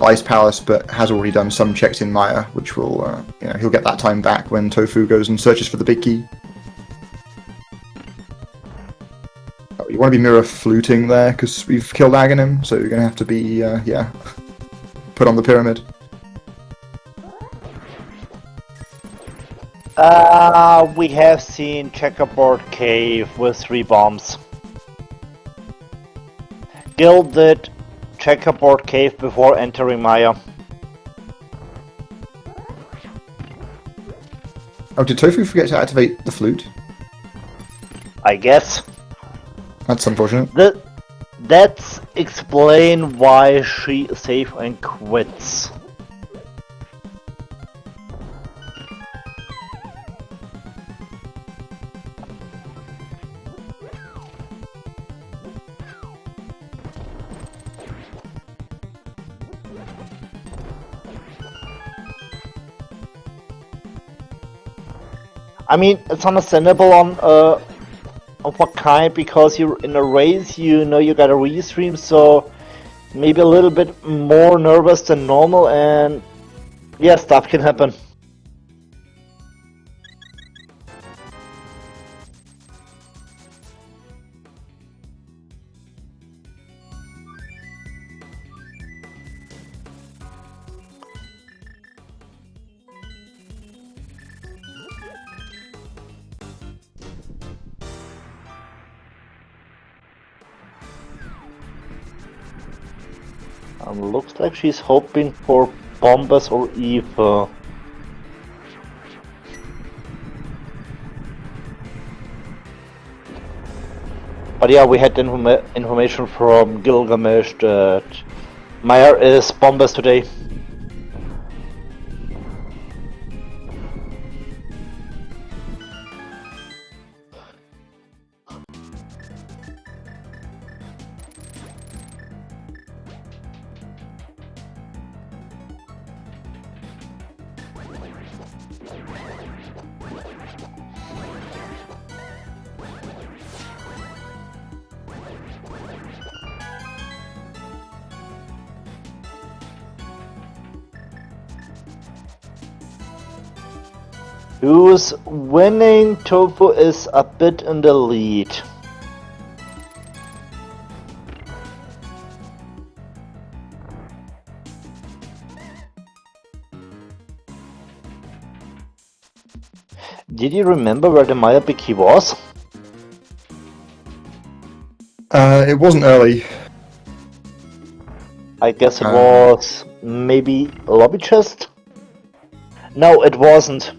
[SPEAKER 1] Ice Palace, but has already done some checks in Maya, which will, he'll get that time back when Tofu goes and searches for the big key. Oh, you want to be mirror fluting there, because we've killed Aghanim, so you're going to have to be, put on the pyramid.
[SPEAKER 2] We have seen Checkerboard Cave with 3 bombs. Gil did Checkerboard Cave before entering Maya.
[SPEAKER 1] Oh, did Tofu forget to activate the flute?
[SPEAKER 2] I guess.
[SPEAKER 1] That's unfortunate.
[SPEAKER 2] That's explain why she save and quits. I mean, it's understandable on of what kind, because you're in a race, you know you got a restream, so maybe a little bit more nervous than normal, and yeah, stuff can happen. Looks like she's hoping for Bombas or Eva. But yeah, we had information from Gylgamesh that Maya is Bombas today. Who's winning? Tofu is a bit in the lead. Did you remember where the Maya big key was?
[SPEAKER 1] It wasn't early.
[SPEAKER 2] I guess it was maybe lobby chest? No, it wasn't.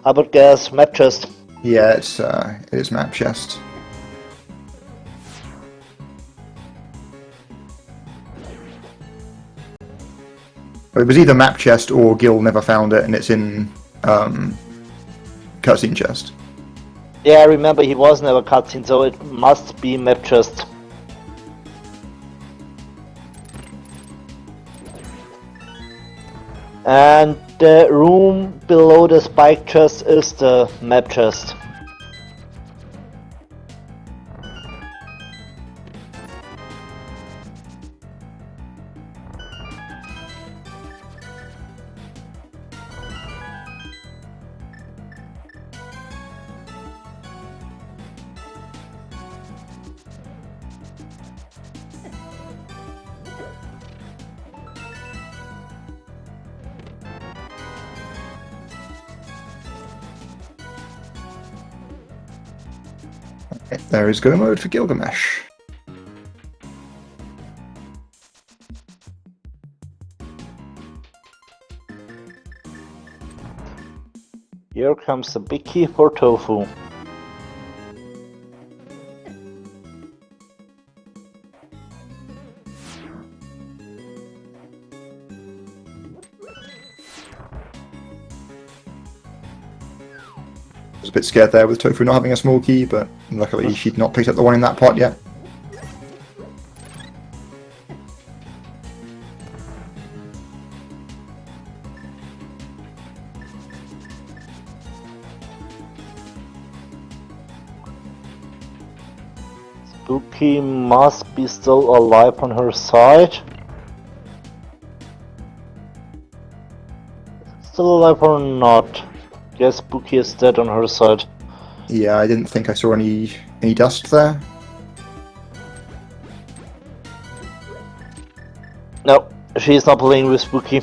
[SPEAKER 2] I would guess map chest.
[SPEAKER 1] Yeah, it is map chest. It was either map chest or Gil never found it, and it's in cutscene chest.
[SPEAKER 2] Yeah, I remember he was never cutscene, so it must be map chest. And the room below the spike chest is the map chest.
[SPEAKER 1] There is go mode for Gylgamesh.
[SPEAKER 2] Here comes the big key for Tofu.
[SPEAKER 1] I was a bit scared there with Tofu not having a small key, but luckily she'd not picked up the one in that pot yet.
[SPEAKER 2] Spooky must be still alive on her side. Still alive or not? Yes, Spooky is dead on her side.
[SPEAKER 1] Yeah, I didn't think I saw any dust there.
[SPEAKER 2] No, she's not playing with Spooky.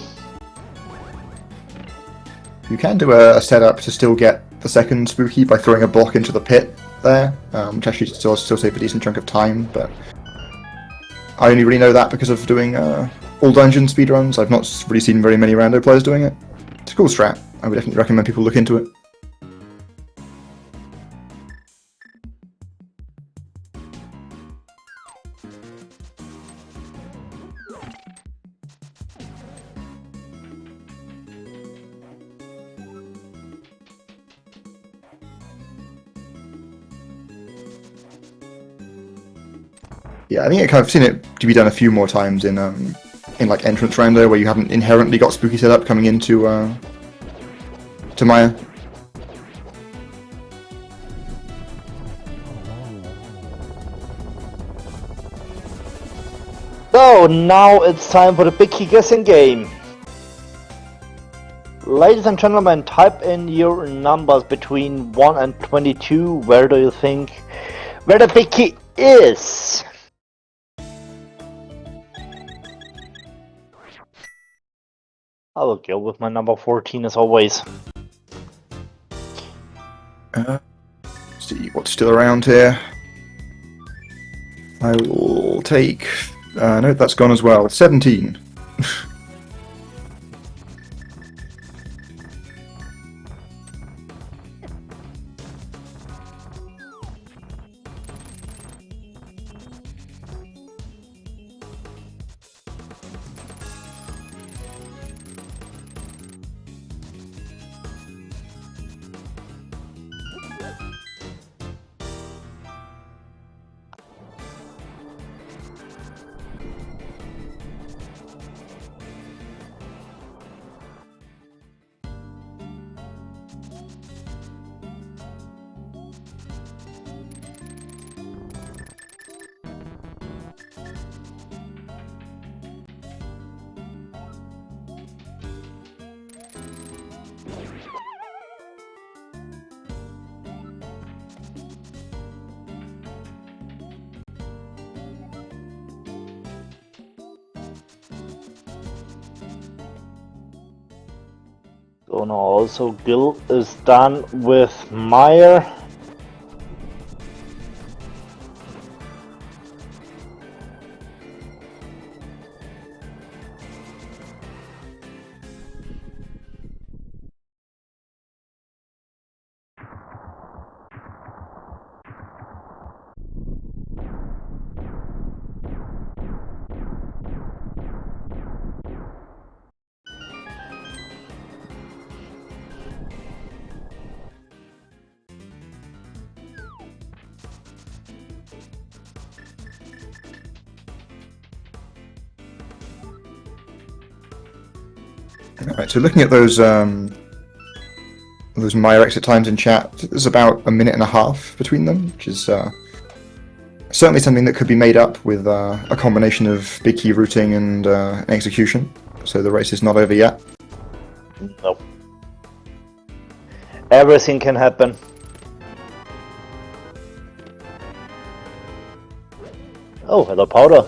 [SPEAKER 1] You can do a setup to still get the second Spooky by throwing a block into the pit there, which actually still save a decent chunk of time, but I only really know that because of doing all dungeon speedruns. I've not really seen very many rando players doing it. It's a cool strat. I would definitely recommend people look into it. Yeah, I think I've seen it to be done a few more times in like entrance rando where you haven't inherently got Spooky set up coming into to Maya.
[SPEAKER 2] So now it's time for the big key guessing game. Ladies and gentlemen, type in your numbers between 1 and 22. Where do you think where the big key is? I will go with my number 14 as always.
[SPEAKER 1] See what's still around here. I will take... no, that's gone as well. 17.
[SPEAKER 2] So now also Gil is done with Meyer.
[SPEAKER 1] Alright, so looking at those Maya exit times in chat, there's about a minute and a half between them, which is certainly something that could be made up with a combination of big key routing and execution. So the race is not over yet.
[SPEAKER 2] Nope. Everything can happen. Oh, hello, Powder.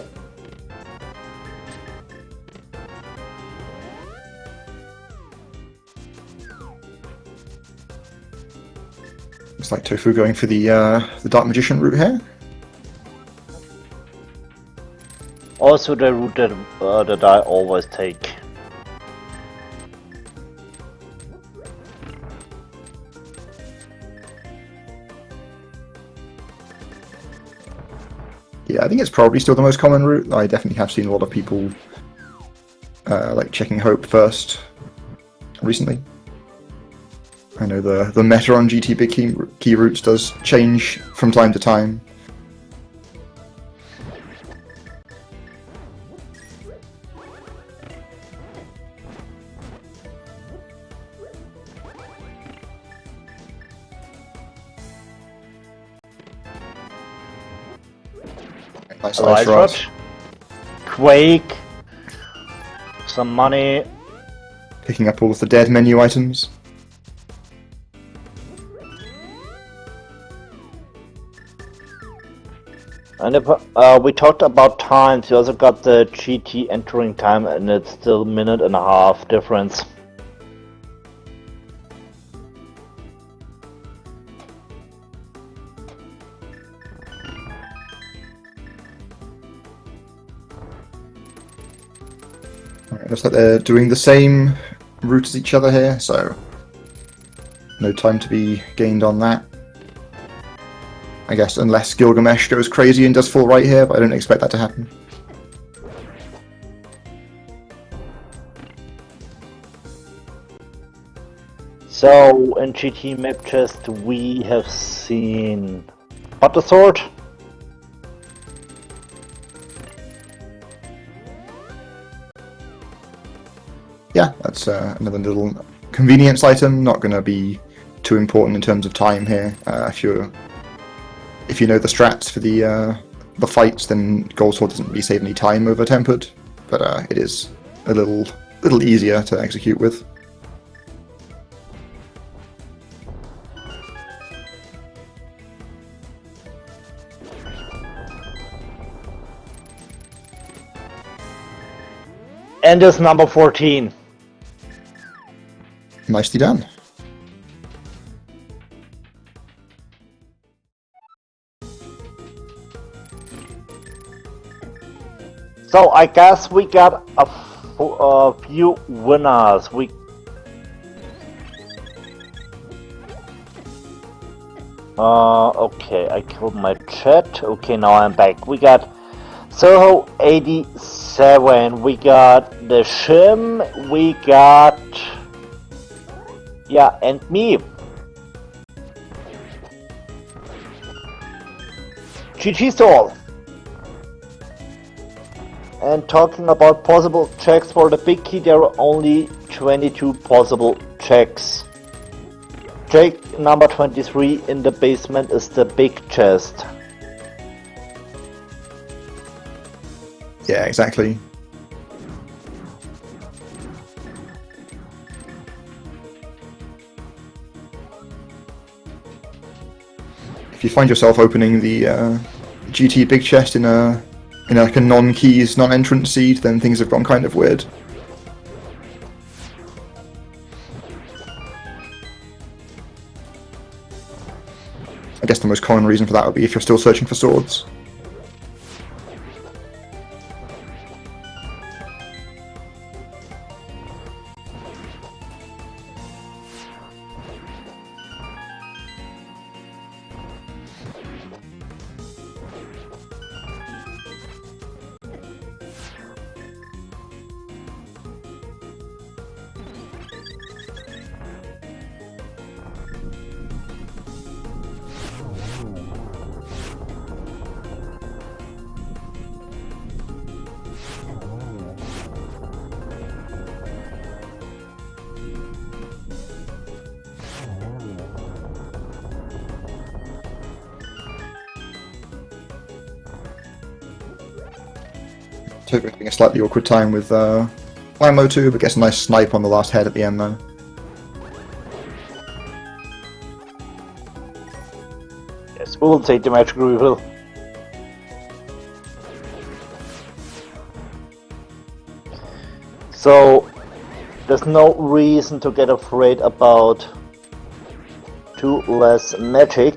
[SPEAKER 1] Looks like Tofu going for the Dark Magician route here.
[SPEAKER 2] Also the route that I always take.
[SPEAKER 1] Yeah, I think it's probably still the most common route. I definitely have seen a lot of people like checking Hope first recently. I know the meta on GT big key routes does change from time to time. Nice ice rod.
[SPEAKER 2] Quake. Some money.
[SPEAKER 1] Picking up all of the dead menu items.
[SPEAKER 2] And we talked about times. You also got the GT entering time, and it's still a minute and a half difference.
[SPEAKER 1] Alright, looks like they're doing the same route as each other here, so no time to be gained on that. I guess unless Gylgamesh goes crazy and does full right here, but I don't expect that to happen.
[SPEAKER 2] So in GT map chest we have seen Butter Sword.
[SPEAKER 1] Yeah, that's another little convenience item. Not going to be too important in terms of time here. If you know the strats for the fights, then Gold Sword doesn't really save any time over Tempered, but it is a little easier to execute with.
[SPEAKER 2] And it's number 14.
[SPEAKER 1] Nicely done.
[SPEAKER 2] So I guess we got a few winners. Okay, I killed my chat. Okay, now I'm back. We got Soho 87. We got the Shim. We got and me. GG Soul. And talking about possible checks for the big key, there are only 22 possible checks. Check number 23 in the basement is the big chest.
[SPEAKER 1] Yeah, exactly. If you find yourself opening the GT big chest in like a non-keys, non-entrance seed, then things have gone kind of weird. I guess the most common reason for that would be if you're still searching for swords. Having a slightly awkward time with Limo 2, but gets a nice snipe on the last head at the end though.
[SPEAKER 2] Yes, we will take the magic reveal. So there's no reason to get afraid about 2 less magic.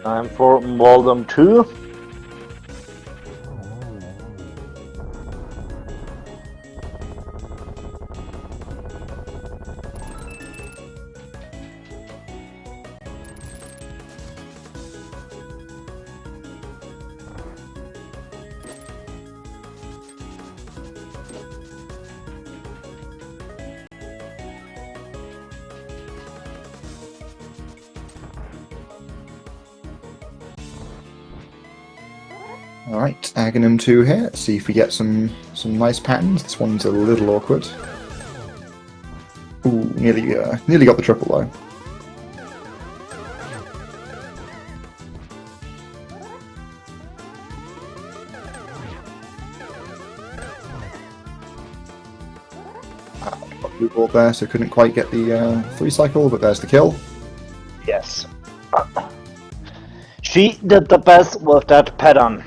[SPEAKER 2] Time for volume 2.
[SPEAKER 1] Alright, Aghanim 2 here. Let's see if we get some nice patterns. This one's a little awkward. Ooh, nearly got the triple though. Got blue ball there, so couldn't quite get the 3 cycle, but there's the kill.
[SPEAKER 2] Yes. She did the best with that pattern.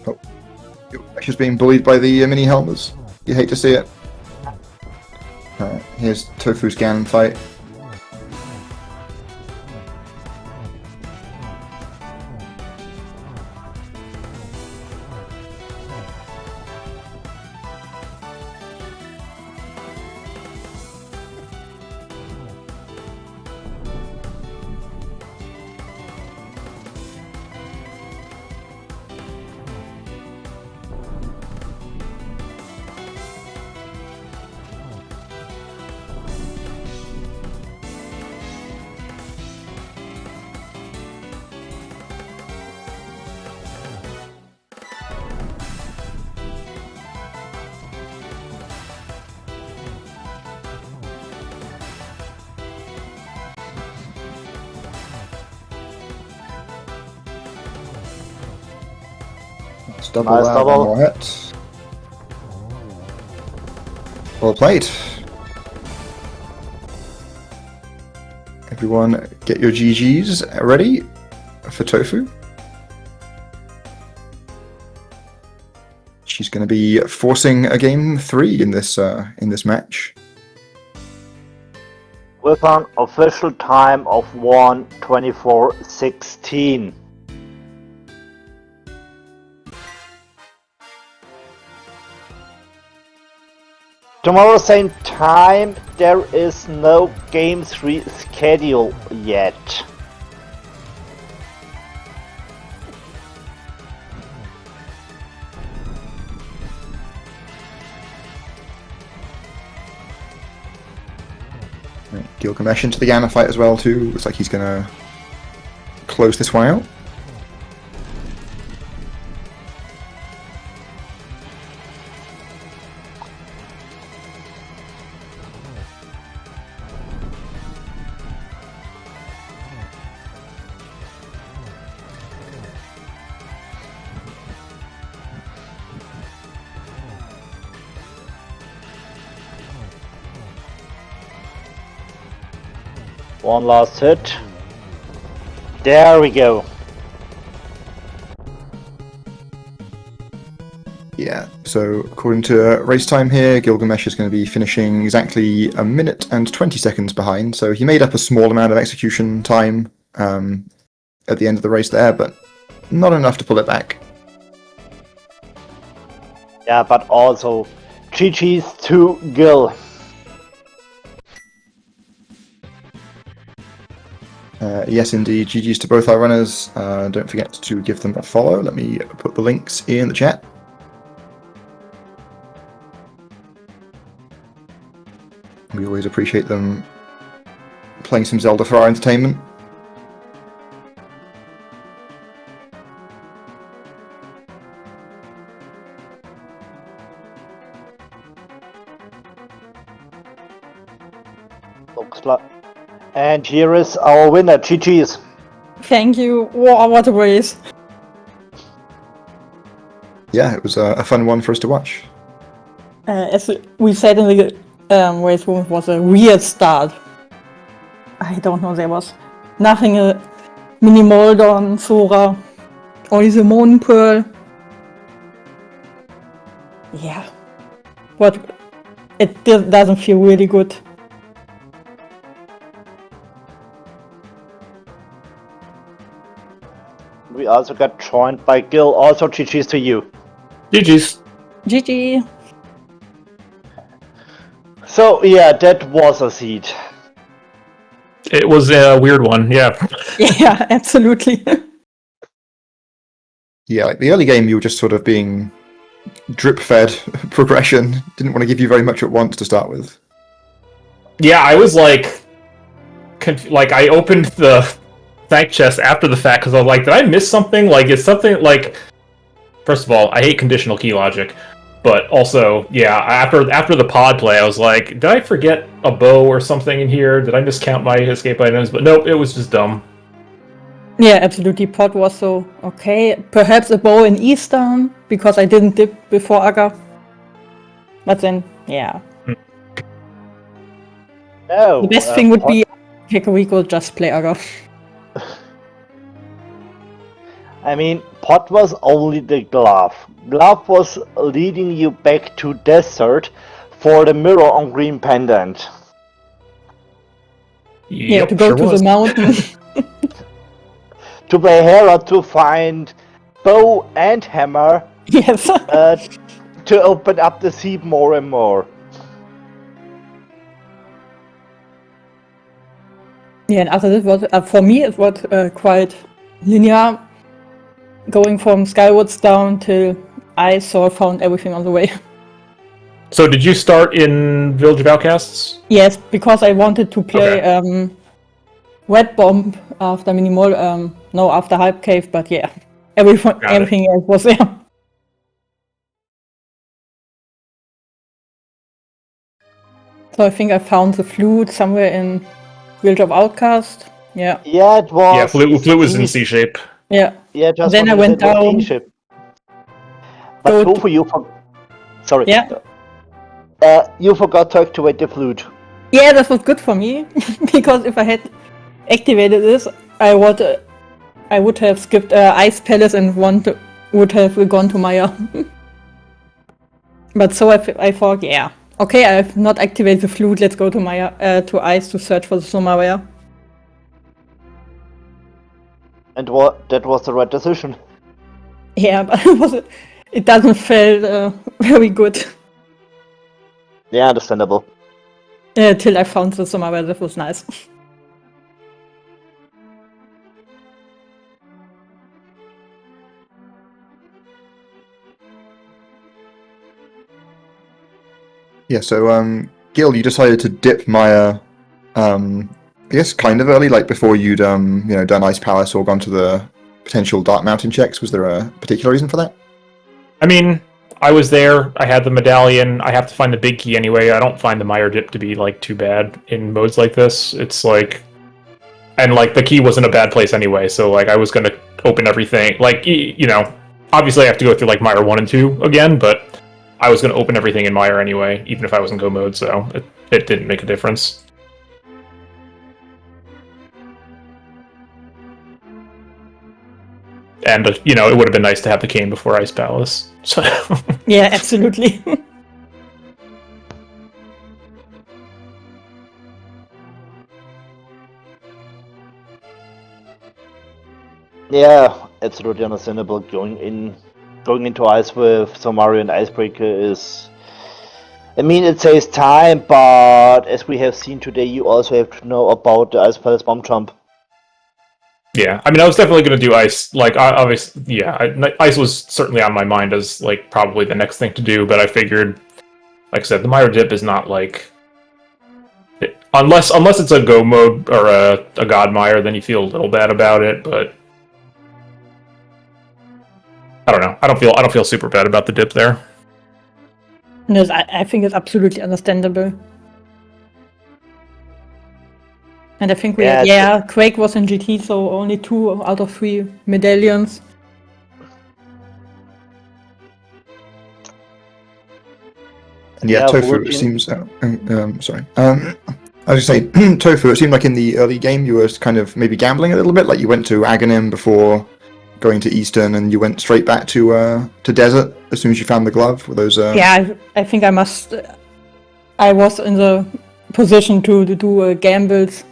[SPEAKER 1] Oh, Gylgamesh is being bullied by the mini helmers. You hate to see it. Here's Tofu's Ganon fight. Let's double
[SPEAKER 2] Nice
[SPEAKER 1] that,
[SPEAKER 2] double.
[SPEAKER 1] one more hit. Well played. Everyone, get your GGs ready for Tofu. She's going to be forcing a game 3 in this match.
[SPEAKER 2] With an official time of 1:24:16. Tomorrow same time, there is no Game 3 schedule yet.
[SPEAKER 1] Right, Gylgamesh into the Ganon fight as well too. Looks like he's going to close this one out.
[SPEAKER 2] One last hit. There we go.
[SPEAKER 1] Yeah, so according to race time here, Gylgamesh is going to be finishing exactly 1 minute and 20 seconds behind, so he made up a small amount of execution time at the end of the race there, but not enough to pull it back.
[SPEAKER 2] Yeah, but also GG's to Gil.
[SPEAKER 1] Yes, indeed, GG's to both our runners. Don't forget to give them a follow. Let me put the links in the chat. We always appreciate them playing some Zelda for our entertainment.
[SPEAKER 2] Looks like. And here is our winner, GG's.
[SPEAKER 3] Thank you. Wow, what a race.
[SPEAKER 1] Yeah, it was a fun one for us to watch.
[SPEAKER 3] As we said in the race room, it was a weird start. I don't know, there was nothing, Mini Moldon, Sora, only the Moon Pearl. Yeah. But it doesn't feel really good.
[SPEAKER 2] We also got joined by Gil. Also, GG's to you.
[SPEAKER 4] GG's.
[SPEAKER 3] GG.
[SPEAKER 2] So, yeah, that was a seed.
[SPEAKER 4] It was a weird one, yeah.
[SPEAKER 3] Yeah, absolutely.
[SPEAKER 1] Yeah, like the early game, you were just sort of being drip-fed progression. Didn't want to give you very much at once to start with.
[SPEAKER 4] Yeah, I was like I opened the thank chest after the fact because I was like, did I miss something? Like, is something like... First of all, I hate conditional key logic. But also, yeah, after the pod play, I was like, did I forget a bow or something in here? Did I miscount my escape items? But nope, it was just dumb.
[SPEAKER 3] Yeah, absolutely. Pot was so okay. Perhaps a bow in Eastern, because I didn't dip before Aga. But then, yeah.
[SPEAKER 2] No.
[SPEAKER 3] The best thing would be Kakariko just play Aga.
[SPEAKER 2] I mean, Pot was only the glove. Glove was leading you back to desert for the mirror on Green Pendant.
[SPEAKER 3] Yeah,
[SPEAKER 4] Yep,
[SPEAKER 3] to go
[SPEAKER 4] sure
[SPEAKER 3] to
[SPEAKER 4] was.
[SPEAKER 3] the mountain.
[SPEAKER 2] To play Hera to find bow and hammer
[SPEAKER 3] Yes.
[SPEAKER 2] to open up the sea more and more.
[SPEAKER 3] Yeah, and after this was, for me, it was quite linear. Going from Skywoods down till I found everything on the way.
[SPEAKER 4] So did you start in Village of Outcasts?
[SPEAKER 3] Yes, because I wanted to play Red Bomb after Minimal, no, after Hype Cave, but yeah, everything else was there. So I think I found the flute somewhere in Village of Outcast. Yeah.
[SPEAKER 2] Yeah, it was.
[SPEAKER 4] Yeah, flute was in C shape.
[SPEAKER 3] Yeah.
[SPEAKER 2] Yeah, just
[SPEAKER 3] Then I went down.
[SPEAKER 2] But Tofu, you sorry.
[SPEAKER 3] Yeah.
[SPEAKER 2] You forgot to activate the flute.
[SPEAKER 3] Yeah, that was good for me because if I had activated this, I would have skipped Ice Palace and would have gone to Maya. But so I thought, yeah, okay, I have not activated the flute. Let's go to Maya to Ice to search for the Somaware.
[SPEAKER 2] And that was the right decision.
[SPEAKER 3] Yeah, but it doesn't feel very good.
[SPEAKER 2] Yeah, understandable.
[SPEAKER 3] Till I found the Somaware, that was nice.
[SPEAKER 1] Yeah, so Gil, you decided to dip Maya, I guess kind of early, like before you'd done Ice Palace or gone to the potential Dark Mountain checks. Was there a particular reason for that?
[SPEAKER 4] I mean, I was there, I had the medallion, I have to find the big key anyway. I don't find the Mire dip to be like too bad in modes like this. It's like, and like the key wasn't a bad place anyway, so like I was gonna open everything. Like, obviously I have to go through like Mire 1 and 2 again, but I was gonna open everything in Mire anyway, even if I was in Go mode, so it didn't make a difference. And you know, it would have been nice to have the cane before Ice Palace. So
[SPEAKER 3] Yeah, absolutely.
[SPEAKER 2] Yeah, absolutely understandable. Going into ice with Somario and Icebreaker is. I mean, it saves time, but as we have seen today, you also have to know about the Ice Palace bomb jump.
[SPEAKER 4] yeah, I mean, I was definitely going to do ice. Like, obviously, yeah, ice was certainly on my mind as like probably the next thing to do. But I figured, like I said, the Mire Dip is not like unless it's a go mode or a God Mire, then you feel a little bad about it. But I don't know. I don't feel super bad about the dip there.
[SPEAKER 3] No, I think it's absolutely understandable. And I think Quake was in GT, so only 2 out of 3 medallions.
[SPEAKER 1] And yeah, Tofu, it seems. Sorry. I was going to say, Tofu, it seemed like in the early game you were kind of maybe gambling a little bit, like you went to Aghanim before going to Eastern, and you went straight back to Desert as soon as you found the glove. Were those?
[SPEAKER 3] Yeah, I think I must. I was in the position to do gambles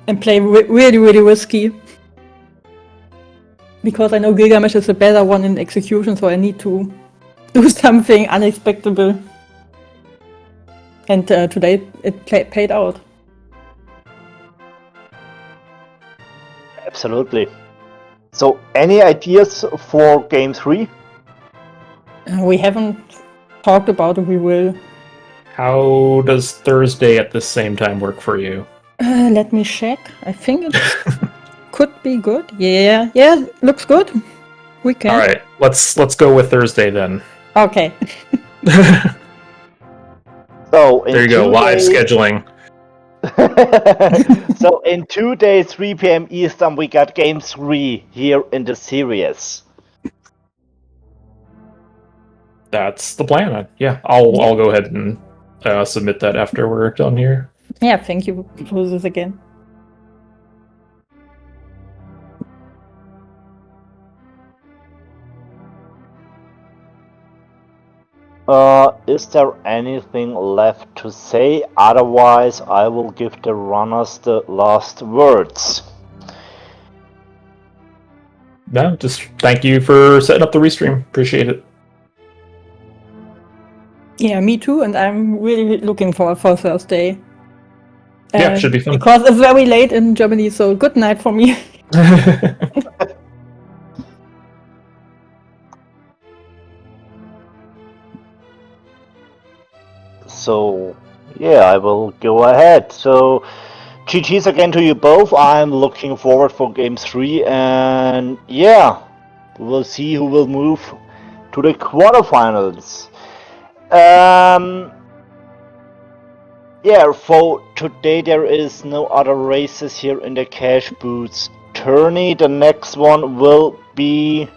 [SPEAKER 3] and play really, really risky. Because I know Gylgamesh is a better one in execution, so I need to do something unexpected. And today it paid out.
[SPEAKER 2] Absolutely. So, any ideas for Game 3?
[SPEAKER 3] We haven't talked about it, we will.
[SPEAKER 4] How does Thursday at the same time work for you?
[SPEAKER 3] Let me check. I think it could be good. Yeah, looks good. We can.
[SPEAKER 4] All right, let's go with Thursday then.
[SPEAKER 3] Okay.
[SPEAKER 2] So
[SPEAKER 4] there you go, live scheduling.
[SPEAKER 2] So in 2 days, 3 p.m. Eastern, we got Game 3 here in the series.
[SPEAKER 4] That's the plan. Yeah, I'll go ahead and submit that after we're done here.
[SPEAKER 3] Yeah, thank you for this again.
[SPEAKER 2] Is there anything left to say? Otherwise, I will give the runners the last words.
[SPEAKER 4] No, just thank you for setting up the restream. Appreciate it.
[SPEAKER 3] Yeah, me too, and I'm really looking forward for Thursday.
[SPEAKER 4] Yeah, should be fun.
[SPEAKER 3] Because it's very late in Germany, so good night for me.
[SPEAKER 2] So, yeah, I will go ahead. So, GG's again to you both. I'm looking forward for Game 3, and yeah, we'll see who will move to the quarterfinals. Yeah, for today there is no other races here in the Cash Boots tourney. The next one will be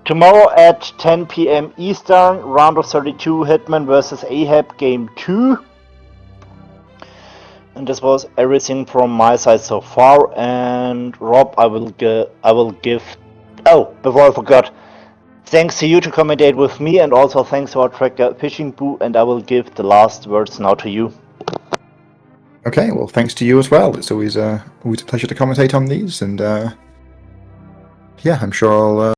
[SPEAKER 2] tomorrow at 10 p.m. Eastern, round of 32, Hitman versus Ahab, Game 2. And this was everything from my side so far. And Rob, I will give. Oh, before I forgot, thanks to you to commentate with me, and also thanks to our tracker Fishing Boo. And I will give the last words now to you.
[SPEAKER 1] Okay, well, thanks to you as well. It's always a pleasure to commentate on these, and yeah, I'm sure I'll.